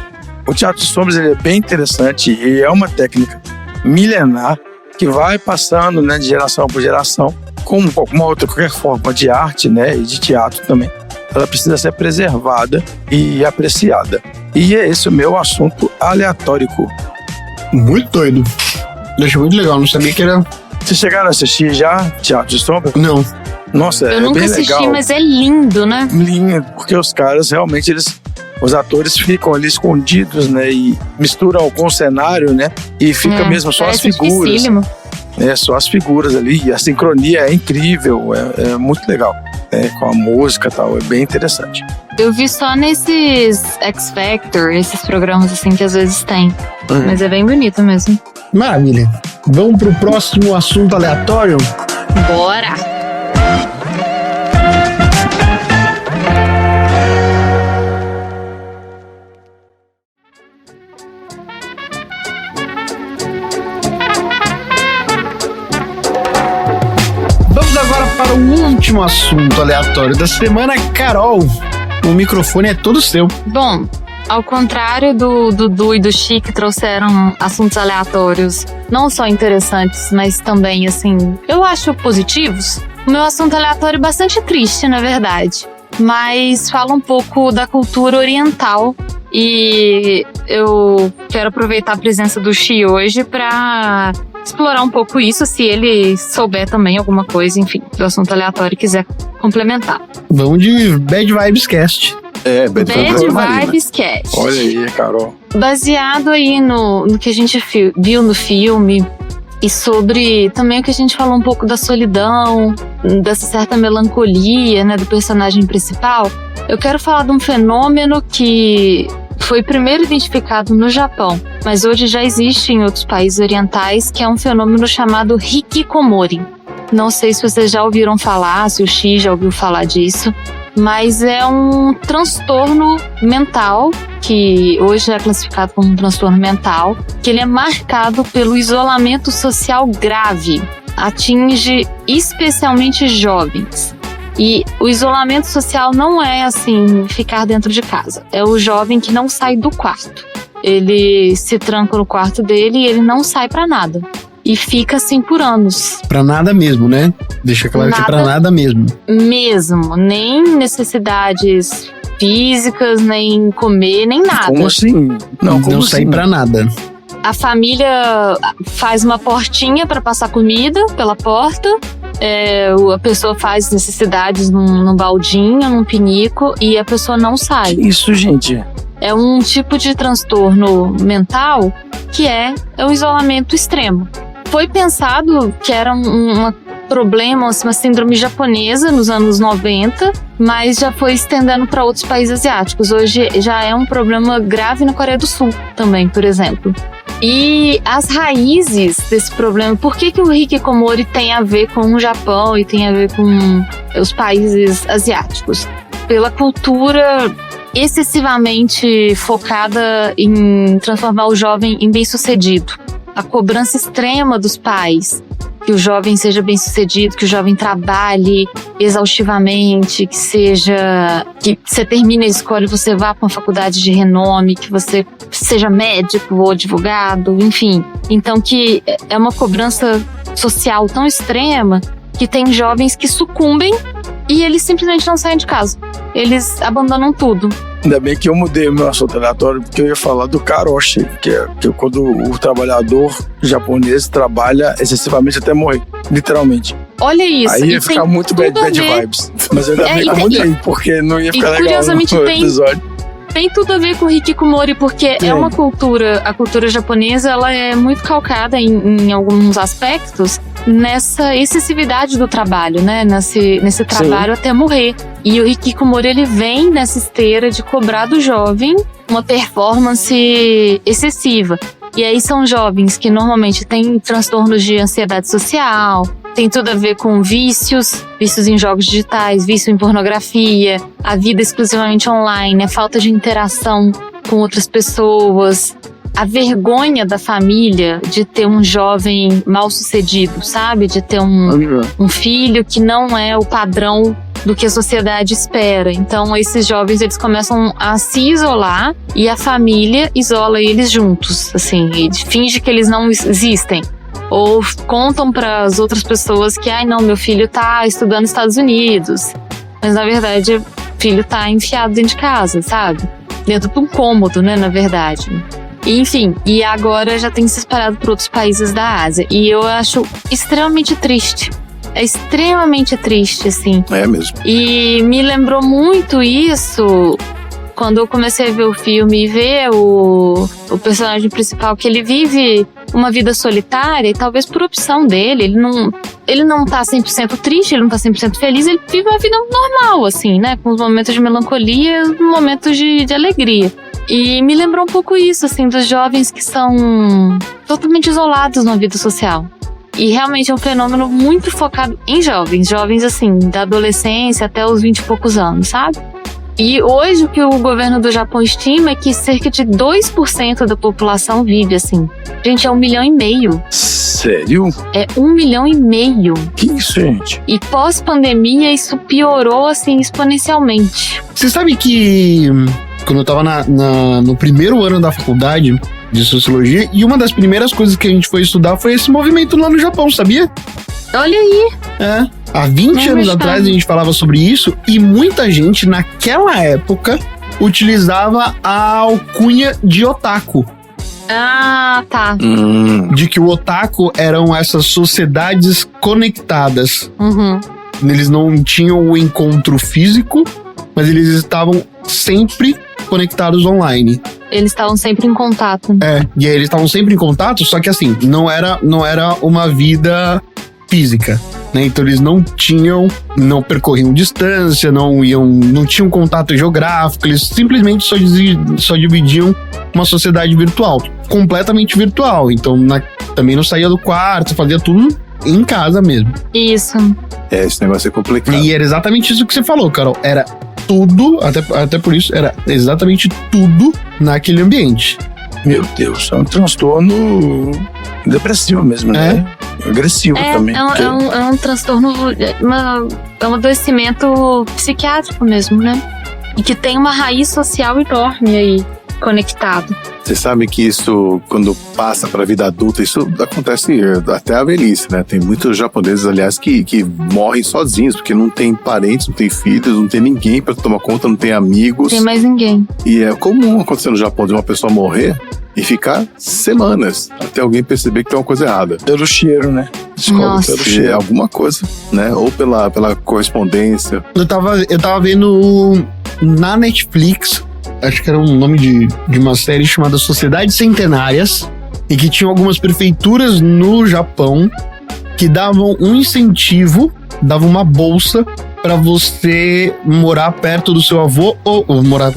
O teatro de sombras ele é bem interessante e é uma técnica milenar que vai passando de geração por geração, como qualquer forma de arte e de teatro também. Ela precisa ser preservada e apreciada. E é esse o meu assunto aleatório. Muito doido. Deixa muito legal, não sabia que era... Vocês chegaram a assistir já Teatro de Sombra? Não. Nossa, eu nunca bem assisti, legal. mas é lindo, né? Lindo, porque os caras realmente, os atores ficam ali escondidos, e misturam com o cenário, e fica mesmo só as figuras. Dificílimo. Só as figuras ali, e a sincronia é incrível, é muito legal. Com a música e tal, é bem interessante. Eu vi só nesses X Factor, esses programas assim que às vezes tem. Mas é bem bonito mesmo. Maravilha. Vamos pro próximo assunto aleatório? Bora! Vamos agora para o último assunto aleatório da semana. Carol, o microfone é todo seu. Bom, ao contrário do Dudu e do Chi, que trouxeram assuntos aleatórios, não só interessantes, mas também, assim, eu acho positivos, o meu assunto aleatório é bastante triste, na verdade. Mas fala um pouco da cultura oriental e eu quero aproveitar a presença do Chi hoje para explorar um pouco isso, se ele souber também alguma coisa, enfim, do assunto aleatório e quiser complementar. Vamos de Bad Vibes Cast. Bad Vibes Cast. Olha aí, Carol. Baseado aí no que a gente viu no filme e sobre também o que a gente falou um pouco da solidão, dessa certa melancolia, né, do personagem principal, eu quero falar de um fenômeno que foi primeiro identificado no Japão, mas hoje já existe em outros países orientais, que é um fenômeno chamado hikikomori. Não sei se vocês já ouviram falar, se o Chi já ouviu falar disso, mas é um transtorno mental, que hoje é classificado como um transtorno mental, que ele é marcado pelo isolamento social grave, atinge especialmente jovens. E o isolamento social não é, assim, ficar dentro de casa. É o jovem que não sai do quarto. Ele se tranca no quarto dele e ele não sai pra nada. E fica assim por anos. Pra nada mesmo, né? Deixa claro que é pra nada mesmo. Mesmo. Nem necessidades físicas, nem comer, nem nada. Como assim? Não sair pra nada. A família faz uma portinha pra passar comida pela porta. A pessoa faz necessidades num baldinho, num pinico, e a pessoa não sai. Isso, gente. É um tipo de transtorno mental que é o isolamento extremo. Foi pensado que era um problema, uma síndrome japonesa nos anos 90, mas já foi estendendo para outros países asiáticos. Hoje já é um problema grave na Coreia do Sul também, por exemplo. E as raízes desse problema, por que o hikikomori tem a ver com o Japão e tem a ver com os países asiáticos? Pela cultura excessivamente focada em transformar o jovem em bem-sucedido. A cobrança extrema dos pais, que o jovem seja bem-sucedido, que o jovem trabalhe exaustivamente, que você termine a escola e você vá para uma faculdade de renome, que você seja médico ou advogado, enfim. Então que é uma cobrança social tão extrema que tem jovens que sucumbem e eles simplesmente não saem de casa. Eles abandonam tudo. Ainda bem que eu mudei o meu assunto aleatório, porque eu ia falar do karoshi, que é quando o trabalhador japonês trabalha excessivamente até morrer, literalmente. Olha isso. Aí ia ficar muito bad vibes. Mas ainda bem que eu mudei, porque não ia ficar legal no episódio. Tem tudo a ver com o hikikomori, porque é uma cultura, a cultura japonesa, ela é muito calcada em alguns aspectos nessa excessividade do trabalho, né? Nesse trabalho até morrer. E o hikikomori, ele vem nessa esteira de cobrar do jovem uma performance excessiva. E aí são jovens que normalmente têm transtornos de ansiedade social, tem tudo a ver com vícios em jogos digitais, vício em pornografia, a vida exclusivamente online, a falta de interação com outras pessoas, a vergonha da família de ter um jovem mal sucedido, sabe? De ter um filho que não é o padrão do que a sociedade espera. Então esses jovens, eles começam a se isolar e a família isola eles juntos, assim, e finge que eles não existem. Ou contam para as outras pessoas que, não, meu filho tá estudando nos Estados Unidos. Mas, na verdade, o filho tá enfiado dentro de casa, sabe? Dentro de um cômodo, né, na verdade. E, enfim, e agora já tem se espalhado por outros países da Ásia. E eu acho extremamente triste. É extremamente triste, assim. É mesmo. E me lembrou muito isso quando eu comecei a ver o filme e ver o personagem principal, que ele vive uma vida solitária, e talvez por opção dele, ele não tá 100% triste, ele não tá 100% feliz, ele vive uma vida normal, assim, né? Com os momentos de melancolia e os momentos de alegria. E me lembrou um pouco isso, assim, dos jovens que são totalmente isolados na vida social. E realmente é um fenômeno muito focado em jovens, assim, da adolescência até os 20 e poucos anos, sabe? E hoje o que o governo do Japão estima é que cerca de 2% da população vive assim. Gente, é 1,5 milhão. Sério? É 1,5 milhão. Que isso, gente? E pós-pandemia isso piorou assim exponencialmente. Você sabe que quando eu tava no primeiro ano da faculdade de Sociologia, e uma das primeiras coisas que a gente foi estudar foi esse movimento lá no Japão, sabia? Olha aí. É. Há 20 anos atrás a gente falava sobre isso e muita gente naquela época utilizava a alcunha de otaku. Ah, tá. De que o otaku eram essas sociedades conectadas. Uhum. Eles não tinham o encontro físico, mas eles estavam sempre conectados online. Eles estavam sempre em contato. E aí eles estavam sempre em contato, só que assim, não era uma vida física, né? Então eles não percorriam distância, não tinham contato geográfico, eles simplesmente só dividiam uma sociedade virtual, completamente virtual. Então também não saía do quarto, fazia tudo em casa mesmo. Isso. Esse negócio é complicado. E era exatamente isso que você falou, Carol. Era tudo, até por isso, era exatamente tudo naquele ambiente. Meu Deus, é um transtorno depressivo mesmo, né? Agressivo também. É um transtorno, é um adoecimento psiquiátrico mesmo, né? E que tem uma raiz social enorme aí, conectado. Você sabe que isso, quando passa para a vida adulta, isso acontece até a velhice, né? Tem muitos japoneses, aliás, que morrem sozinhos, porque não tem parentes, não tem filhos, não tem ninguém para tomar conta, não tem amigos. Tem mais ninguém. E é comum acontecer no Japão de uma pessoa morrer e ficar semanas até alguém perceber que tem uma coisa errada. Pelo cheiro, né? Nossa. Pelo cheiro, alguma coisa, né? Ou pela correspondência. Eu tava vendo na Netflix, acho que era um nome de uma série chamada Sociedades Centenárias, e que tinham algumas prefeituras no Japão que davam um incentivo, davam uma bolsa para você morar perto do seu avô, ou morar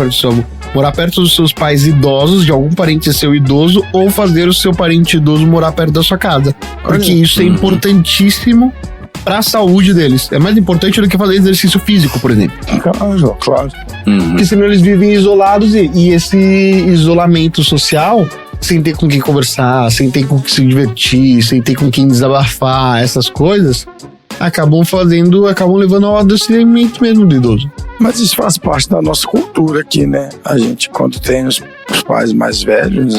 perto dos seus pais idosos, de algum parente seu idoso, ou fazer o seu parente idoso morar perto da sua casa. Porque isso é importantíssimo para a saúde deles. É mais importante do que fazer exercício físico, por exemplo. Claro. Porque senão eles vivem isolados e esse isolamento social, sem ter com quem conversar, sem ter com quem se divertir, sem ter com quem desabafar, essas coisas, acabam levando ao adoecimento mesmo do idoso. Mas isso faz parte da nossa cultura aqui, né? A gente, quando tem os pais mais velhos,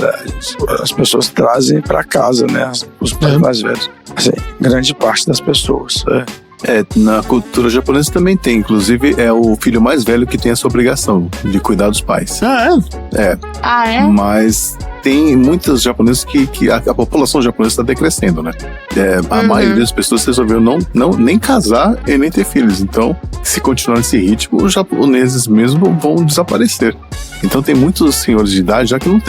as pessoas trazem para casa, né? Os pais mais velhos. Assim, grande parte das pessoas. Na cultura japonesa também tem. Inclusive, é o filho mais velho que tem essa obrigação de cuidar dos pais. Ah, é? Mas tem muitos japoneses que a população japonesa está decrescendo, né? A maioria das pessoas resolveu não nem casar e nem ter filhos. Então, se continuar nesse ritmo, os japoneses mesmo vão desaparecer. Então tem muitos senhores de idade já que não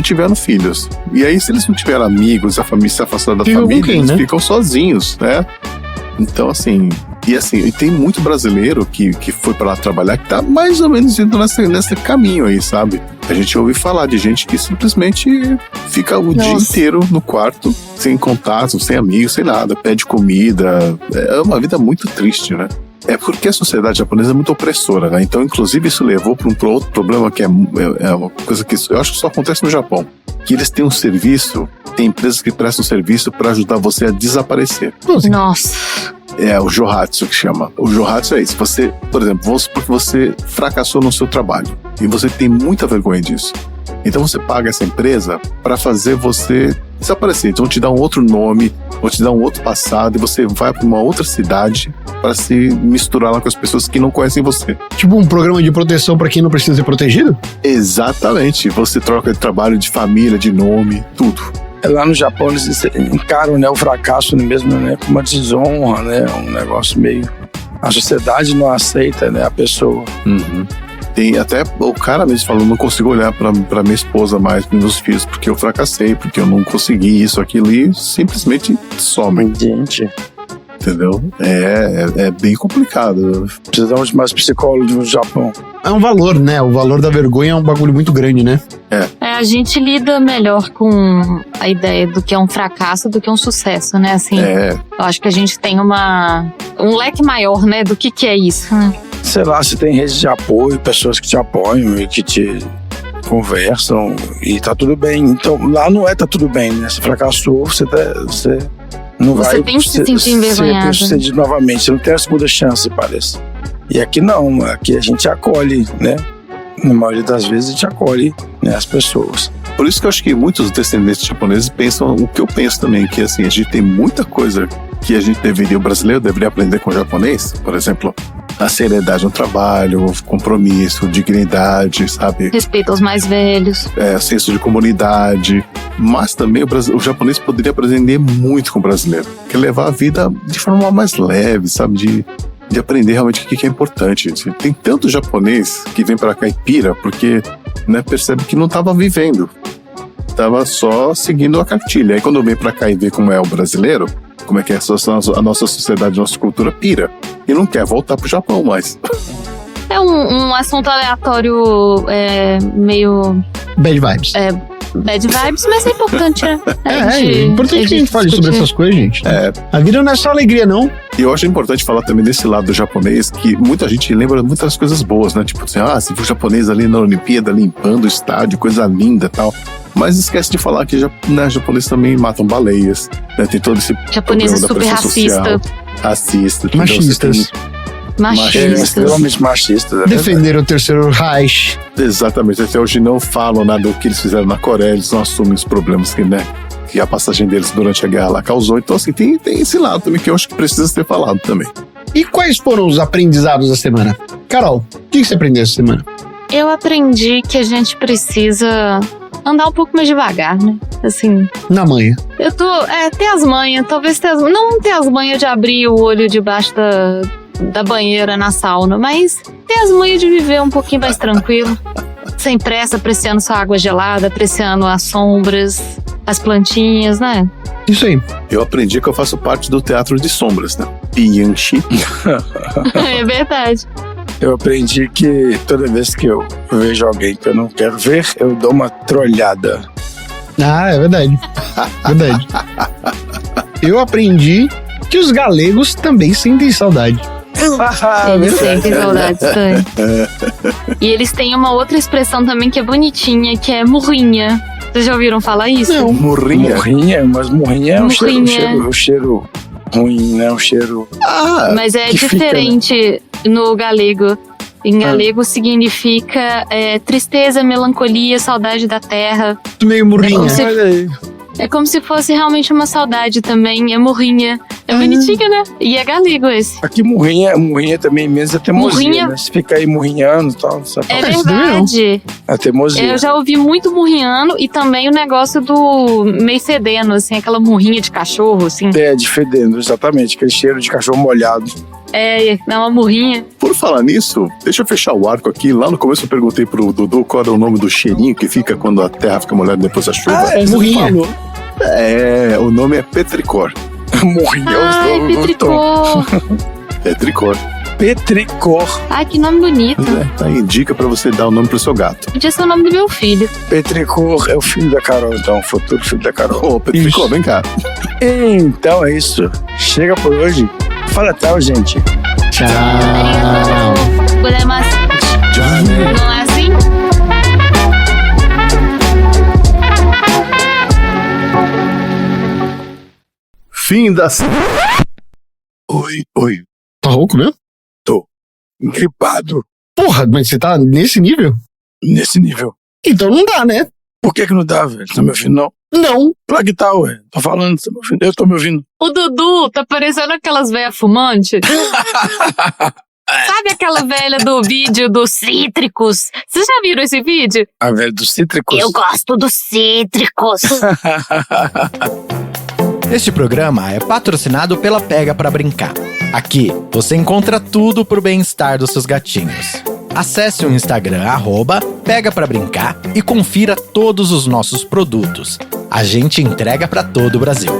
tiveram filhos. E aí, se eles não tiveram amigos, a família se afastou da família, eles ficam sozinhos, né? Então, e tem muito brasileiro que foi pra lá trabalhar, que tá mais ou menos indo nesse caminho aí, sabe? A gente ouve falar de gente que simplesmente fica o dia inteiro no quarto, sem contato, sem amigos, sem nada, pede comida. É uma vida muito triste, né? É porque a sociedade japonesa é muito opressora, né? Então, inclusive, isso levou para um outro problema que é uma coisa que eu acho que só acontece no Japão. Que eles têm um serviço, tem empresas que prestam serviço para ajudar você a desaparecer. Nossa. É o Johatsu que chama. O Johatsu é isso. Você, por exemplo, vamos supor que você fracassou no seu trabalho e você tem muita vergonha disso. Então você paga essa empresa para fazer você desaparecer. Então vão te dar um outro nome, vão te dar um outro passado e você vai para uma outra cidade para se misturar lá com as pessoas que não conhecem você. Tipo um programa de proteção para quem não precisa ser protegido? Exatamente. Você troca de trabalho, de família, de nome, tudo. Lá no Japão eles encaram, né, o fracasso mesmo, né, como uma desonra, né, um negócio meio... A sociedade não aceita, né, a pessoa. Tem até o cara mesmo falando, não consigo olhar pra minha esposa mais, pros meus filhos, porque eu fracassei, porque eu não consegui isso, aquilo, e simplesmente somem. Gente. Entendeu? É bem complicado. Precisamos de mais psicólogos no Japão. É um valor, né? O valor da vergonha é um bagulho muito grande, né? A gente lida melhor com a ideia do que é um fracasso do que um sucesso, né? Assim, eu acho que a gente tem um leque maior, né? Do que é isso. sei lá, você tem redes de apoio, pessoas que te apoiam e que te conversam e tá tudo bem. Então, lá não tá tudo bem, né? Você fracassou, você não vai... Você tem que se sentir envergonhado. Ser bem-sucedido novamente, você não tem a segunda chance, parece. E aqui não, aqui a gente acolhe, né? Na maioria das vezes a gente acolhe, né, as pessoas. Por isso que eu acho que muitos descendentes japoneses pensam o que eu penso também, que assim, a gente tem muita coisa que a gente o brasileiro deveria aprender com o japonês. Por exemplo, a seriedade no trabalho, compromisso, dignidade, sabe? Respeito aos mais velhos. Senso de comunidade. Mas também o japonês poderia aprender muito com o brasileiro, que é levar a vida de forma mais leve, sabe? De aprender realmente o que é importante. Tem tanto japonês que vem pra cá e pira, porque percebe que não estava vivendo. Estava só seguindo a cartilha. Aí quando vem pra cá e vê como é o brasileiro, como é que é a nossa sociedade, a nossa cultura, pira. E não quer voltar pro Japão mais. É um assunto aleatório, meio... Bad vibes. Bad vibes, mas é importante, né? É importante que a gente fale sobre essas coisas, gente. A vida não é só alegria, não. E eu acho importante falar também desse lado do japonês, que muita gente lembra muitas coisas boas, né? Tipo assim, você viu o japonês ali na Olimpíada, limpando o estádio, coisa linda e tal. Mas esquece de falar que japoneses também matam baleias, né? Tem todo esse japonês é super racista. Machistas. Extremamente machistas. Defenderam o Terceiro Reich. Exatamente. Até hoje não falam nada do que eles fizeram na Coreia, eles não assumem os problemas que a passagem deles durante a guerra lá causou. Então, assim, tem esse lado também que eu acho que precisa ser falado também. E quais foram os aprendizados da semana? Carol, o que você aprendeu essa semana? Eu aprendi que a gente precisa andar um pouco mais devagar, né? Assim... Na manha. Eu tô... ter as manhas. Talvez não ter as manhas de abrir o olho debaixo da banheira na sauna, mas ter as manhas de viver um pouquinho mais tranquilo. Sem pressa, apreciando sua água gelada, apreciando as sombras, as plantinhas, né? Isso aí. Eu aprendi que eu faço parte do teatro de sombras, né? Pianchi. É verdade. Eu aprendi que toda vez que eu vejo alguém que eu não quero ver, eu dou uma trolhada. É verdade. Verdade. Eu aprendi que os galegos também sentem saudade. Eles sentem saudades também. E eles têm uma outra expressão também que é bonitinha, que é murrinha. Vocês já ouviram falar isso? Não, murrinha. Mas murrinha é um cheiro ruim, né? Um cheiro... mas é diferente, né? No galego. Em galego significa tristeza, melancolia, saudade da terra. Meio murrinha. É como se fosse realmente uma saudade também, é murrinha. É bonitinho, né? E é galego esse. Aqui murrinha também menos é teimosia, né? Se fica aí murrinhando e tal. É verdade. É teimosia. Eu já ouvi muito murrinhando e também o negócio do meio fedendo, assim, aquela murrinha de cachorro, assim. De fedendo, exatamente. Aquele cheiro de cachorro molhado. Dá uma murrinha. Por falar nisso, deixa eu fechar o arco aqui. Lá no começo eu perguntei pro Dudu qual era o nome do cheirinho que fica quando a terra fica molhada depois da chuva. Murrinha. O nome é petricor. Murrinha. Petricor. Petricor. Petricor. Ai, que nome bonito. Tá aí, dica pra você dar o nome pro seu gato. Podia ser o nome do meu filho. Petricor é o filho da Carol, então, o futuro filho da Carol. Petricor, vem cá. Então é isso. Chega por hoje. Fala tchau, gente. Tchau. Não é assim? Fim das... Oi. Tá rouco mesmo? Tô gripado. Porra, mas você tá nesse nível? Nesse nível. Então não dá, né? Por que não dá, velho? Tá me ouvindo, não? Não. Claro que tá, ué. Tô falando, tá me ouvindo. Eu tô me ouvindo. O Dudu tá parecendo aquelas velhas fumantes. Sabe aquela velha do vídeo dos cítricos? Vocês já viram esse vídeo? A velha dos cítricos? Eu gosto dos cítricos. Este programa é patrocinado pela Pega Pra Brincar. Aqui você encontra tudo pro bem-estar dos seus gatinhos. Acesse o Instagram @PegaPraBrincar e confira todos os nossos produtos. A gente entrega pra todo o Brasil.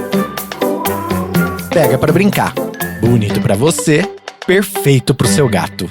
Pega Pra Brincar. Bonito pra você, perfeito pro seu gato.